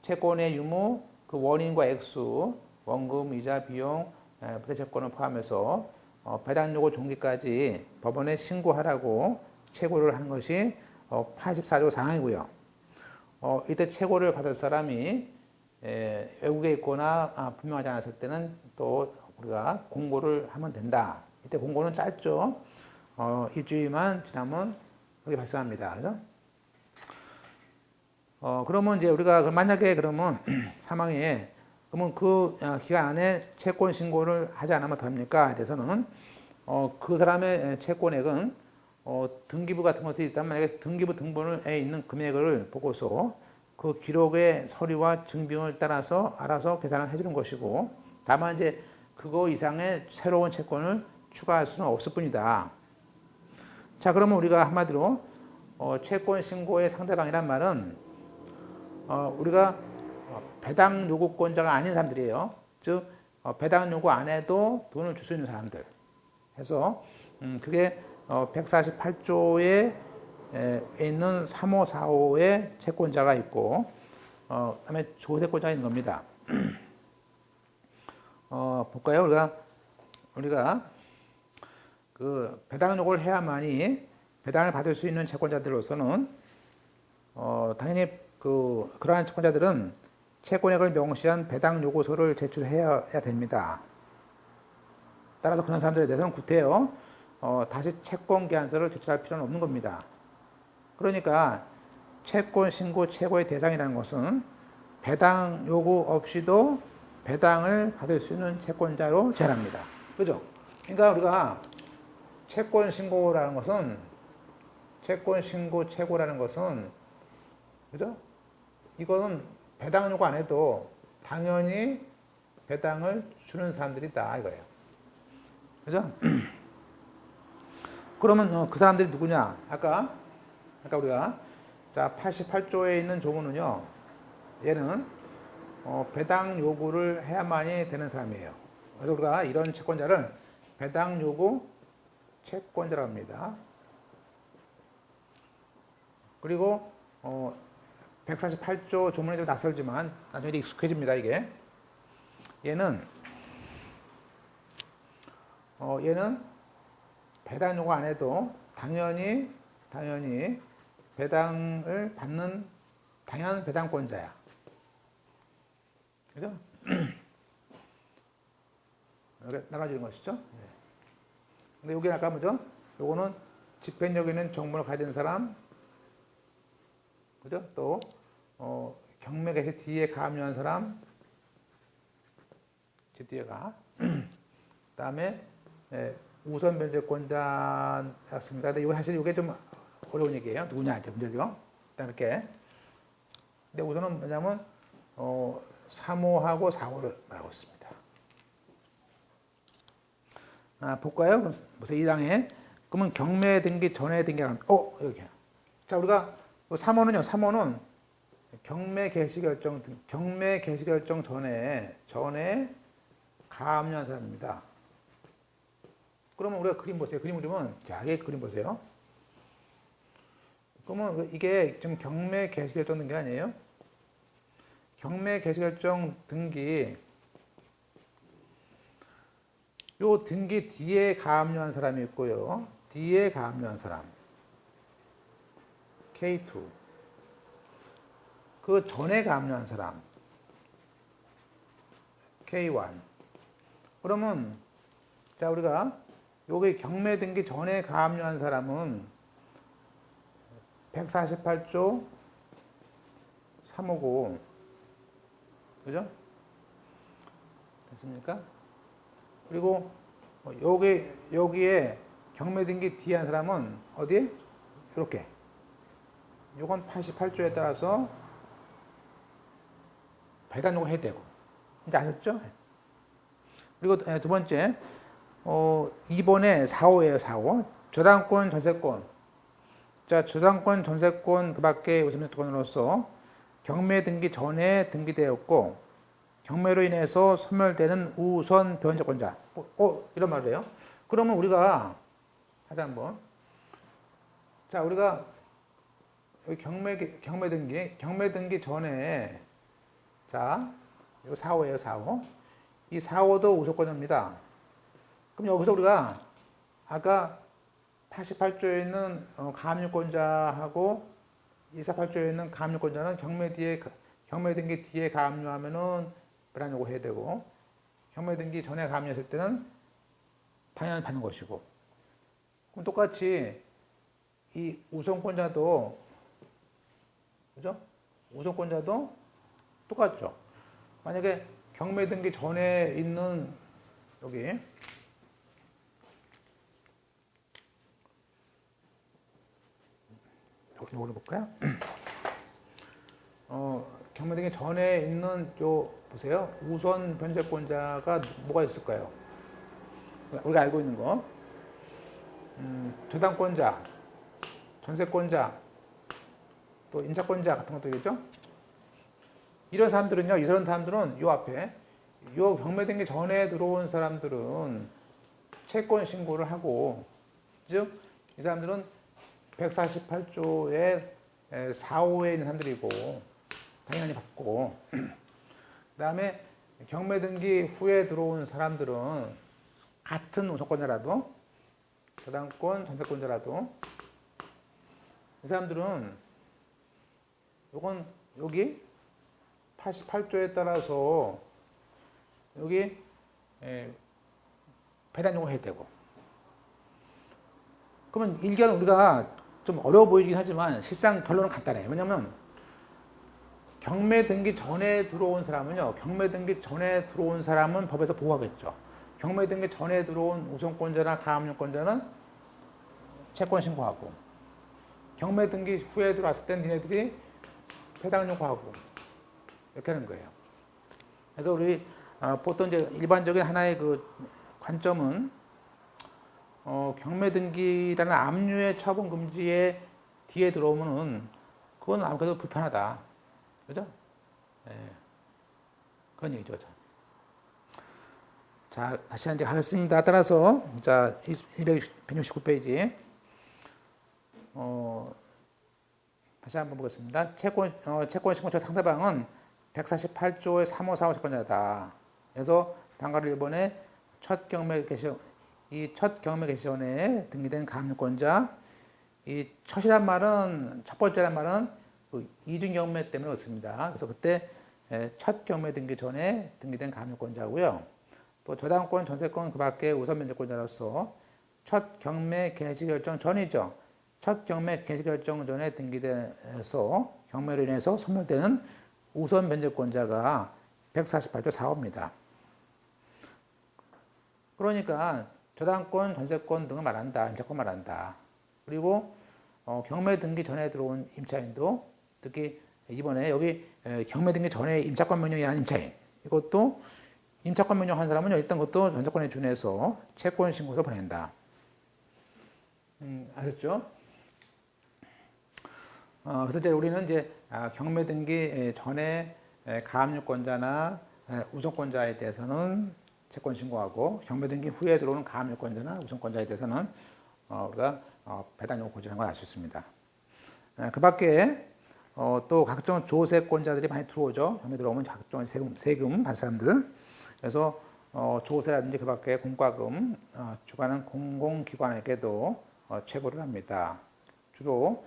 채권의 유무, 그 원인과 액수, 원금, 이자, 비용, 부채채권을 포함해서 배당 요구 종기까지 법원에 신고하라고 채고를 하는 것이 84조 상항이고요. 이때 채고를 받을 사람이 외국에 있거나 분명하지 않았을 때는 또 우리가 공고를 하면 된다. 이때 공고는 짧죠. 일주일만 지나면 그게 발생합니다. 그죠? 그러면 이제 우리가 만약에 그러면 사망에 그러면 그 기간 안에 채권 신고를 하지 않으면 됩니까? 대해서는 그 사람의 채권액은 등기부 같은 것이 있다면 만약에 등기부 등본에 있는 금액을 보고서 그 기록의 서류와 증빙을 따라서 알아서 계산을 해주는 것이고, 다만 이제 그거 이상의 새로운 채권을 추가할 수는 없을 뿐이다. 자, 그러면 우리가 한마디로 채권 신고의 상대방이란 말은 우리가 배당 요구권자가 아닌 사람들이에요. 즉 배당 요구 안 해도 돈을 줄 수 있는 사람들. 해서 그게 148조에 있는 3545의 채권자가 있고, 그다음에 조세권자가 있는 겁니다. 볼까요? 우리가 그 배당 요구를 해야만이 배당을 받을 수 있는 채권자들로서는 당연히 그러한 채권자들은 채권액을 명시한 배당 요구서를 제출해야 됩니다. 따라서 그런 사람들에 대해서는 구태여 다시 채권 계약서를 제출할 필요는 없는 겁니다. 그러니까 채권 신고 최고의 대상이라는 것은 배당 요구 없이도 배당을 받을 수 있는 채권자로 제한합니다. 그죠? 그러니까 우리가 채권 신고라는 것은 채권 신고 최고라는 것은 그죠? 이거는 배당 요구 안 해도 당연히 배당을 주는 사람들이다 이거예요. 그죠? 그러면 그 사람들이 누구냐? 아까 우리가 자 88조에 있는 조문은요. 얘는 배당 요구를 해야만이 되는 사람이에요. 그래서 우리가 이런 채권자를 배당 요구 채권자라고 합니다. 그리고 148조 조문이 좀 낯설지만 나중에 익숙해집니다. 이게 얘는 배당 요구 안 해도 당연히 배당을 받는 당연한 배당권자야. 그죠? 이렇게 나눠지는 것이죠. 네. 근데 여기 아까 뭐죠? 요거는 집행력 있는 정보를 가진 사람, 그죠? 또 경매 개시 뒤에 가압류한 사람, 뒤에가 그다음에 우선 변제권자였습니다. 근데 이거 사실 이게 좀 어려운 얘기예요. 누구냐 이제 문제죠. 일단 이렇게. 근데 우선은 뭐냐면 3호하고 4호를 말하고 있습니다. 볼까요? 그럼 보세요. 2장에 그러면 경매 등기 전에 등기가 여기. 자 우리가 3호는요. 3호는 경매 개시 결정 전에 가압류한 사람입니다. 그러면 우리가 그림 보세요. 그림 그리면 자, 이게 그림 보세요. 그러면 이게 지금 경매 개시 결정 등기 아니에요? 경매 개시 결정 등기 요 등기 뒤에 가압류한 사람이 있고요. 뒤에 가압류한 사람 K2 그 전에 가압류한 사람 K1 그러면 자 우리가 여기 경매 등기 전에 가압류한 사람은 148조 3호고 그죠? 됐습니까? 그리고 여기에 경매 등기 뒤에 한 사람은 어디에? 이렇게. 요건 88조에 따라서 배당 요구 해야 되고. 이제 아셨죠? 그리고 두 번째, 2번에 4호예요, 4호. 저당권, 전세권. 자, 저당권, 전세권 그 밖에 우선 조건으로서 경매 등기 전에 등기되었고, 경매로 인해서 소멸되는 우선 변제권자. 이런 말을 해요. 그러면 우리가, 다시 한 번. 자, 우리가 여기 경매 등기 전에, 자, 이거 4호예요, 4호. 이 4호도 우선권자입니다. 그럼 여기서 우리가 아까 88조에 있는 가압류권자하고 248조에 있는 가압류권자는 경매 등기 뒤에 가압류하면은 배당 요구해야 되고 경매 등기 전에 가압류했을 때는 당연히 받는 것이고 그럼 똑같이 이 우선권자도 그죠? 우선권자도 똑같죠. 만약에 경매 등기 전에 있는 여기 요걸 볼까요? 경매 등기 전에 있는 요 보세요. 우선 변제권자가 뭐가 있을까요? 우리가 알고 있는 거. 저당권자, 전세권자, 또 임차권자 같은 것들이겠죠? 이런 사람들은 요 앞에 요 경매 등기 전에 들어온 사람들은 채권 신고를 하고 즉 이 사람들은 148조의 4호에 있는 사람들이고 당연히 받고 그 다음에 경매 등기 후에 들어온 사람들은 같은 우선권자라도 저당권, 전세권자라도 이 사람들은 요건 여기 88조에 따라서 여기 배당 요구해야 되고. 그러면 일견 우리가 좀 어려워 보이긴 하지만 실상 결론은 간단해요. 왜냐면 경매 등기 전에 들어온 사람은요. 경매 등기 전에 들어온 사람은 법에서 보호하겠죠. 경매 등기 전에 들어온 우선권자나 가압류권자는 채권 신고하고 경매 등기 후에 들어왔을 땐 니네들이 배당 요구하고 이렇게 하는 거예요. 그래서 우리 보통 이제 일반적인 하나의 그 관점은 경매 등기라는 압류의 처분 금지에 뒤에 들어오면은 그건 아무래도 불편하다. 그죠? 네. 그런 얘기죠. 자, 다시 한번 하겠습니다. 따라서, 자, 169페이지. 다시 한번 보겠습니다. 채권 신고처 상대방은 148조의 3호, 4호 채권자다. 그래서 방가루 1번에 첫 경매 개시 전에 등기된 가압류권자, 이 첫이란 말은, 첫 번째란 말은 그 이중 경매 때문에 그렇습니다. 그래서 그때 첫 경매 등기 전에 등기된 가압류권자고요. 또 저당권, 전세권 그 밖에 우선 면제권자로서 첫 경매 개시 결정 전이죠. 첫 경매 개시 결정 전에 등기돼서 경매로 인해서 소멸되는 우선 면제권자가 148조 4호입니다. 그러니까 저당권, 전세권 등을 말한다. 임차권 말한다. 그리고 경매 등기 전에 들어온 임차인도 특히 이번에 여기 경매 등기 전에 임차권 명령이 아닌 임차인 이것도 임차권 명령한 사람은 일단 그것도 전세권에 준해서 채권 신고서 보낸다. 아셨죠? 그래서 이제 우리는 이제 경매 등기 전에 가압류권자나 우선권자에 대해서는 채권 신고하고 경매 등기 후에 들어오는 가압류권자나 우선권자에 대해서는 우리가 배당 요구 고지하는 걸 알 수 있습니다. 그 밖에 또 각종 조세권자들이 많이 들어오죠. 경매 들어오면 각종 세금 받을 사람들. 그래서 조세라든지 그 밖에 공과금 주관하는 공공기관에게도 최고를 합니다. 주로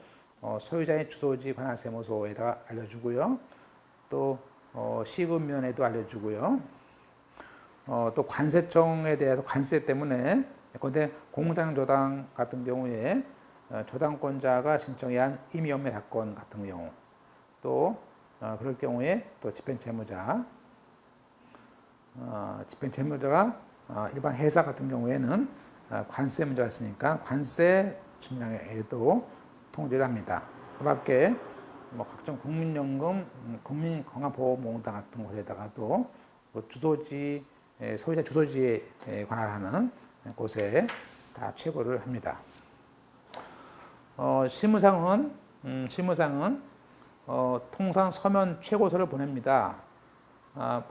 소유자의 주소지 관할세무서에다가 알려주고요. 또 시급면에도 알려주고요. 또 관세청에 대해서 관세 때문에 그런데 공장조당 같은 경우에 조당권자가 신청한 임의연매 사건 같은 경우 또 그럴 경우에 또 집행채무자가 일반 회사 같은 경우에는 관세 문제가 있으니까 관세 측량에도 통지를 합니다. 그 밖에 뭐 각종 국민연금, 국민건강보험공단 같은 곳에다가도 주소지, 소유자 주소지에 관할하는 곳에 다 최고를 합니다. 실무상은 통상 서면 최고서를 보냅니다.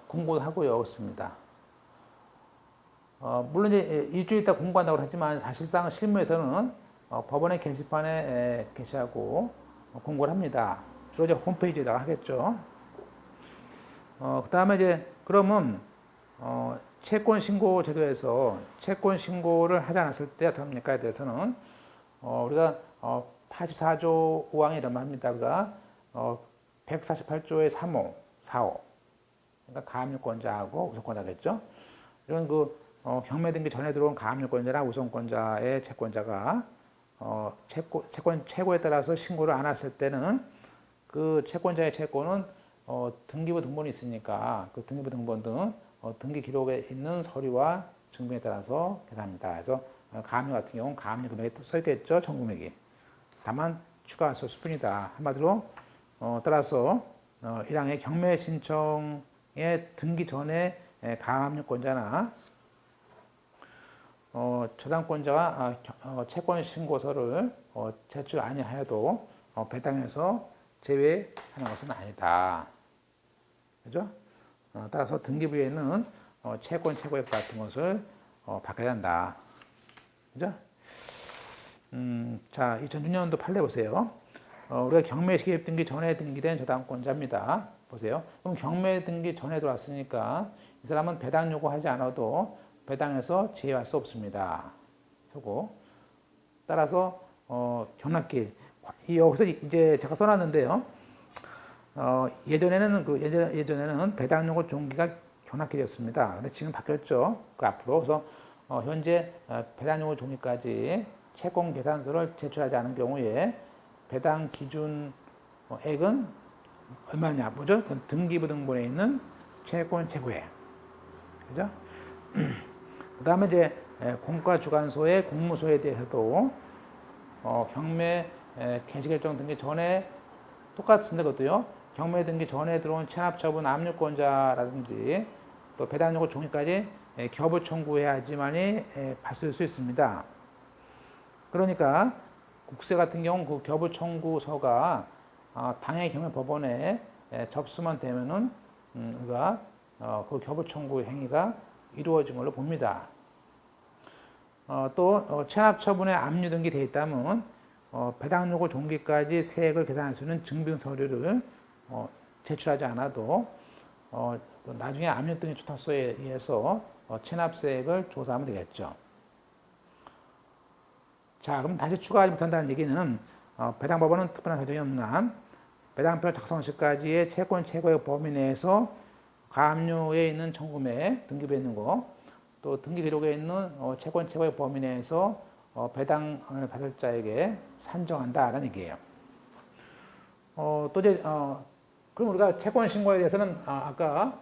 공고도 하고요, 그렇습니다. 물론 이제 일주일 있다 공고한다고 하지만 사실상 실무에서는 법원의 게시판에 게시하고 공고를 합니다. 주로 이제 홈페이지에다가 하겠죠. 그 다음에 이제 그러면 채권 신고 제도에서 채권 신고를 하지 않았을 때 어떻게 합니까에 대해서는 우리가 84조 5항에 이런 말 합니다. 우리가 148조의 3호, 4호 그러니까 가압류권자하고 우선권자겠죠. 이런 그 경매 등기 전에 들어온 가압류권자나 우선권자의 채권자가 채권 최고에 따라서 신고를 안 했을 때는 그 채권자의 채권은 등기부 등본이 있으니까 그 등기부 등본 등 등기 기록에 있는 서류와 증빙에 따라서 계산합니다. 그래서 가압류 같은 경우는 가압류 금액이 또 써있겠죠. 전금액이. 다만 추가했을 뿐이다. 한마디로 따라서 1항의 경매 신청의 등기 전에 가압류권자나 저당권자가 채권 신고서를 제출 아니하여도 배당에서 제외하는 것은 아니다. 그죠? 따라서 등기부에는 채권 최고액 같은 것을 받게 한다. 그죠? 자, 2006년도 판례 보세요. 우리가 경매 시기입 등기 전에 등기된 저당권자입니다. 보세요. 그럼 경매 등기 전에 들어왔으니까 이 사람은 배당 요구하지 않아도 배당에서 제외할 수 없습니다. 하고 따라서 경락기 여기서 이제 제가 써놨는데요. 예전에는 배당요구 종기가 경락길이었습니다. 근데 지금 바뀌었죠. 그 앞으로. 그래서 현재 배당요구 종기까지 채권 계산서를 제출하지 않은 경우에 배당 기준 액은 얼마냐? 뭐죠? 등기부 등본에 있는 채권 최고액. 그죠? 그 다음에 이제 공과주관소의 공무소에 대해서도 경매 개시결정 등기 전에 똑같은데 그것도요. 경매 등기 전에 들어온 체납처분 압류권자라든지 또 배당요구 종이까지 겨부 청구해야지만이 받을 수 있습니다. 그러니까 국세 같은 경우는 그 겨부 청구서가 당해 경매 법원에 접수만 되면은 우리가 그 겨부 청구 행위가 이루어진 걸로 봅니다. 또 체납 처분에 압류 등기 돼 있다면 배당 요구 종기까지 세액을 계산할 수 있는 증빙 서류를 제출하지 않아도 나중에 압류 등기 주탁서에 의해서 체납세액을 조사하면 되겠죠. 자, 그럼 다시 추가하지 못한다는 얘기는 배당법원은 특별한 사정이 없는 한 배당표 작성 시까지의 채권 최고액 범위 내에서 가압류에 있는 청구금액, 등기부에 있는 거, 또 등기 기록에 있는 채권 최고액 범위 내에서 배당을 받을 자에게 산정한다라는 얘기예요. 또 이제 그럼 우리가 채권 신고에 대해서는 아까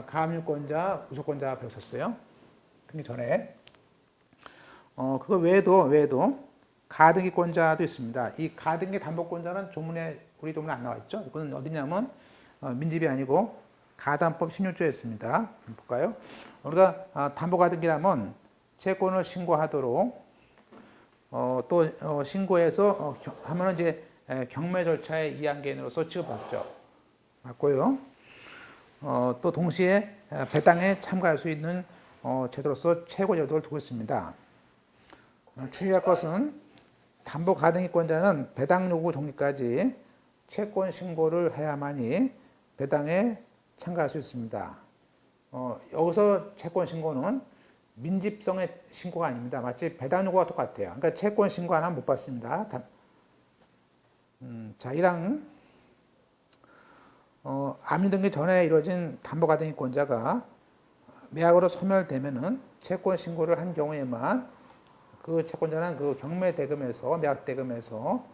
가압류권자, 우소권자 배웠었어요. 등기 전에. 그거 외에도 가등기권자도 있습니다. 이 가등기 담보권자는 우리 조문에 안 나와 있죠. 이거는 어디냐면 민집이 아니고 가담법 16조에 있습니다. 볼까요? 우리가 담보가등기라면 채권을 신고하도록 또 신고해서 하면은 이제 경매 절차의 이항개인으로서 취급받죠. 맞고요. 또 동시에 배당에 참가할 수 있는 제도로서 최고 제도를 두고 있습니다. 주의할 것은 담보가등기권자는 배당 요구 종기까지 채권 신고를 해야만이 배당에 참가할 수 있습니다. 여기서 채권 신고는 민집성의 신고가 아닙니다. 마치 배당 요구가 똑같아요. 그러니까 채권 신고 하나 못 받습니다. 자, 1항 압류 등기 전에 이루어진 담보가등기권자가 매각으로 소멸되면은 채권 신고를 한 경우에만 그 채권자는 그 경매 대금에서 매각 대금에서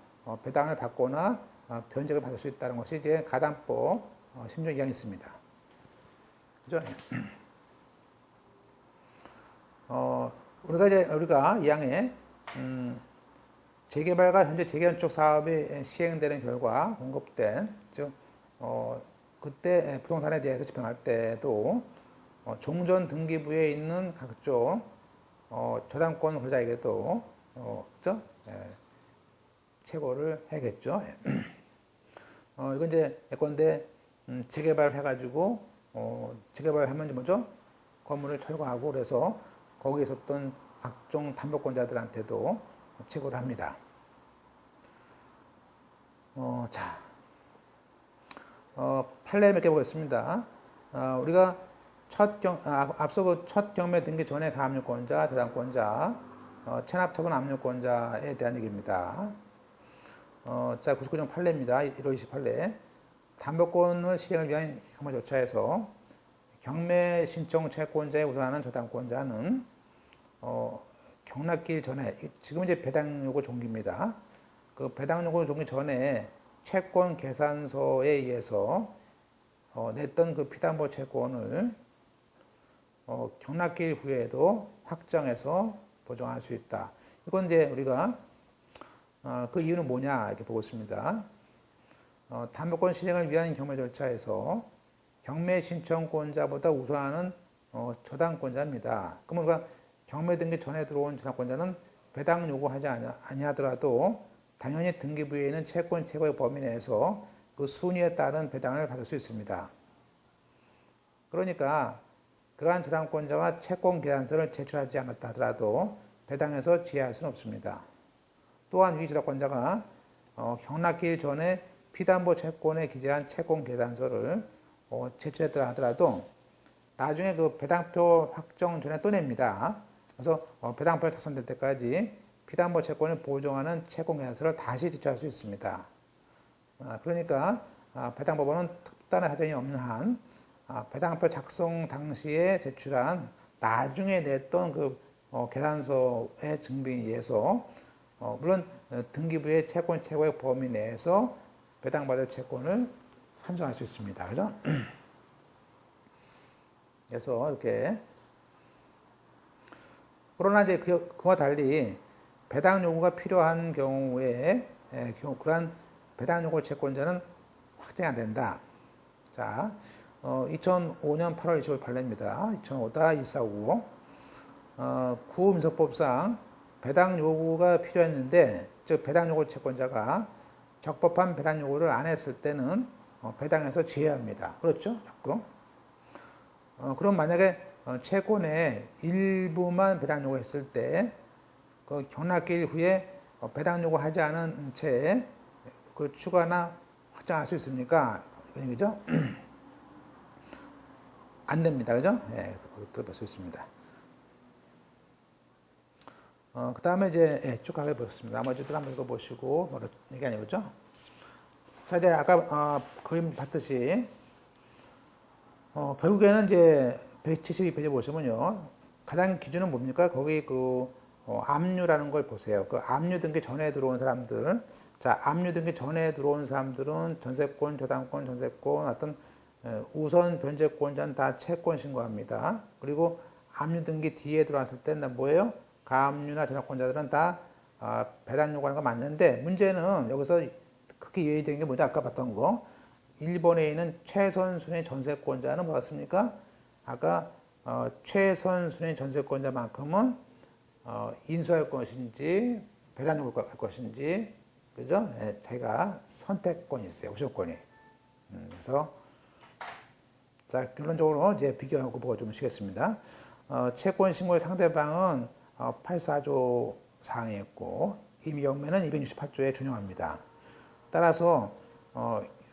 배당을 받거나 변제를 받을 수 있다는 것이 이제 가담법 16조 2항에 있습니다. 그죠? 우리가 2항에 재개발과 현재 재건축 사업이 시행되는 결과 공급된 즉 그때 부동산에 대해서 집행할 때도 종전 등기부에 있는 각종 저당권 홀자에게도 최고를 해야겠죠. 이건 이제 예컨대 재개발을 해가지고 재개발을 하면 뭐죠? 건물을 철거하고 그래서 거기에 있었던 각종 담보권자들한테도 최고를 합니다. 자, 판례 몇 개 보겠습니다. 우리가 앞서 그 첫 경매 등기 전에 가압류권자, 저당권자, 체납처분 압류권자에 대한 얘기입니다. 자, 99종 판례입니다. 1월 28일. 담보권을 실행을 위한 경매 절차에서 경매 신청 채권자에 우선하는 저당권자는 경락길 전에 지금 이제 배당 요구 종기입니다. 그 배당 요구 종기 전에 채권 계산서에 의해서 냈던 그 피담보 채권을 경락길 후에도 확정해서 보정할 수 있다. 이건 이제 우리가 그 이유는 뭐냐 이렇게 보고 있습니다. 담보권 실행을 위한 경매 절차에서 경매 신청권자보다 우선하는 저당권자입니다. 그러면 우리가 경매 등기 전에 들어온 저당권자는 배당 요구하지 아니하더라도 당연히 등기부에 있는 채권 최고의 범위 내에서 그 순위에 따른 배당을 받을 수 있습니다. 그러니까 그러한 저당권자가 채권 계산서를 제출하지 않았다 하더라도 배당에서 제외할 수는 없습니다. 또한 위 저당권자가 경락기 전에 피담보 채권에 기재한 채권 계산서를 제출했다 하더라도 나중에 그 배당표 확정 전에 또 냅니다. 그래서 배당표가 작성될 때까지 피담보 채권을 보정하는 채권 계산서를 다시 제출할 수 있습니다. 그러니까 배당법원은 특단의 사정이 없는 한 배당표 작성 당시에 제출한 나중에 냈던 그 계산서의 증빙에 의해서 물론 등기부의 채권 최고액 범위 내에서 배당받을 채권을 산정할 수 있습니다. 그죠? 그래서 이렇게 그러나 이제 그와 달리 배당 요구가 필요한 경우에 그러한 배당 요구 채권자는 확정이 안 된다. 자, 2005년 8월 25일 판례입니다. 2005-1455. 구민석법상 배당 요구가 필요했는데, 즉 배당 요구 채권자가 적법한 배당 요구를 안 했을 때는 배당에서 제외합니다. 그렇죠? 자꾸. 그럼 만약에 채권의 일부만 배당 요구했을 때, 그 경락기일 후에 배당 요구하지 않은 채 그 추가나 확정할 수 있습니까? 그죠? 안 됩니다. 그죠? 예, 그것도 볼 수 있습니다. 그 다음에 이제 쭉 가보겠습니다. 나머지들 한번 읽어보시고, 이게 아니고, 그죠? 자, 이제 아까 그림 봤듯이, 결국에는 이제 172페이지 보시면요. 가장 기준은 뭡니까? 거기 압류라는 걸 보세요. 그 압류 등기 전에 들어온 사람들. 자, 압류 등기 전에 들어온 사람들은 전세권, 저당권, 전세권, 어떤 우선 변제권자는 다 채권 신고합니다. 그리고 압류 등기 뒤에 들어왔을 때는 뭐예요? 가압류나 저당권자들은 다 배당 요구하는 거 맞는데 문제는 여기서 크게 예외적인 게 뭐죠? 아까 봤던 거. 1번에 있는 최선순위 전세권자는 뭐였습니까? 아까 최선순위 전세권자만큼은 인수할 것인지 배당 요구할 것인지 그죠? 예, 자기가 선택권이 있어요. 우선권이. 그래서 자 결론적으로 이제 비교하고 보고 좀 쉬겠습니다. 채권 신고의 상대방은 84조 사항에 있고 임의경매는 268조에 준용합니다. 따라서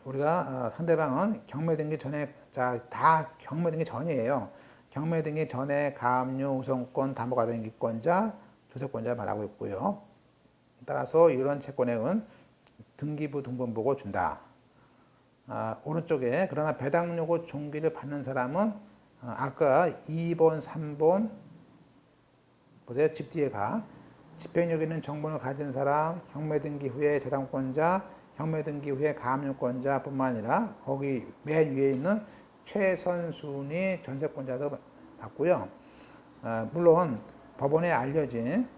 우리가 상대방은 경매등기 전에 다 경매등기 전이에요. 경매등기 전에 가압류, 우선권, 담보가등기권자, 조세권자 말하고 있고요. 따라서 이런 채권액은 등기부 등본보고 준다. 오른쪽에 그러나 배당 요구 종기를 받는 사람은 아까 2번, 3번 보세요. 집 뒤에 가. 집행력 있는 정보를 가진 사람, 경매등기 후에 저당권자, 경매등기 후에 가압류권자 뿐만 아니라 거기 맨 위에 있는 최선순위 전세권자도 받고요. 물론 법원에 알려진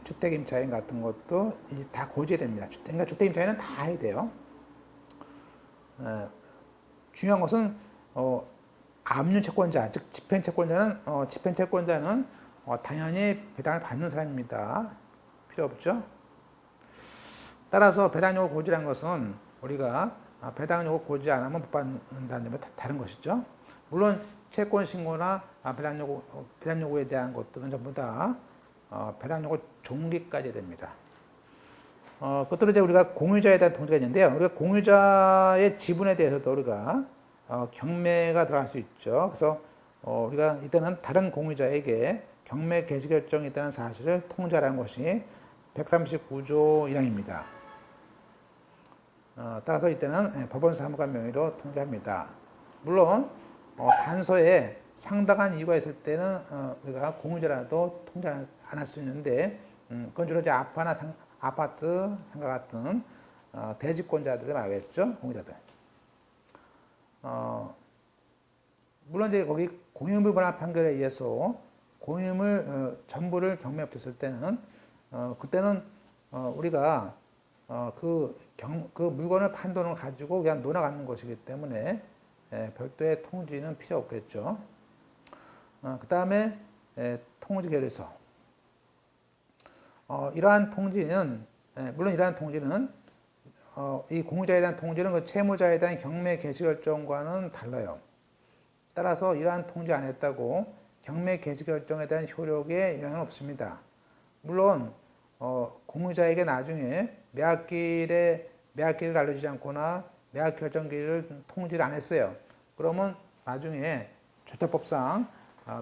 주택임차인 같은 것도 다 고지됩니다. 그러니까 주택임차인은 다 해야 돼요. 중요한 것은 압류 채권자, 즉 집행채권자는 당연히 배당을 받는 사람입니다. 필요 없죠. 따라서 배당 요구 고지라는 것은 우리가 배당 요구 고지 안 하면 못 받는다는 점은 다른 것이죠. 물론 채권 신고나 배당 요구에 대한 것들은 전부 다 배당 요구 종기까지 됩니다. 그것들은 이제 우리가 공유자에 대한 통지가 있는데요. 우리가 공유자의 지분에 대해서도 우리가 경매가 들어갈 수 있죠. 그래서 우리가 이때는 다른 공유자에게 경매 개시 결정이 있다는 사실을 통지하라는 것이 139조 1항입니다. 따라서 이때는 법원 사무관 명의로 통지합니다. 물론 단서에 상당한 이유가 있을 때는 우리가 공유자라도 통지 안 할 수 있는데 그건 주로 이제 아파트, 상가 같은 대지권자들을 말하겠죠. 공유자들. 물론 이제 거기 공유물 분할 판결에 의해서 공유물 전부를 경매에 붙였을 때는 그때는 우리가 그 물건을 판돈을 가지고 그냥 논아가는 것이기 때문에 별도의 통지는 필요 없겠죠. 그 다음에 통지 결의서. 이러한 통지는 물론 이러한 통지는 이 공유자에 대한 통지는 그 채무자에 대한 경매 개시 결정과는 달라요. 따라서 이러한 통지 안 했다고 경매 개시 결정에 대한 효력에 영향은 없습니다. 물론 공유자에게 나중에 매각기일을 알려주지 않거나 매각 결정기일을 통지를 안 했어요. 그러면 나중에 절차법상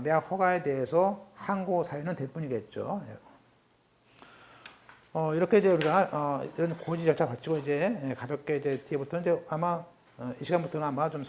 매각 허가에 대해서 항고 사유는 될 뿐이겠죠. 이렇게 이제 우리가 이런 고지 절차 거치고 이제 가볍게 이제 뒤에부터 이제 아마 이 시간부터는 아마 좀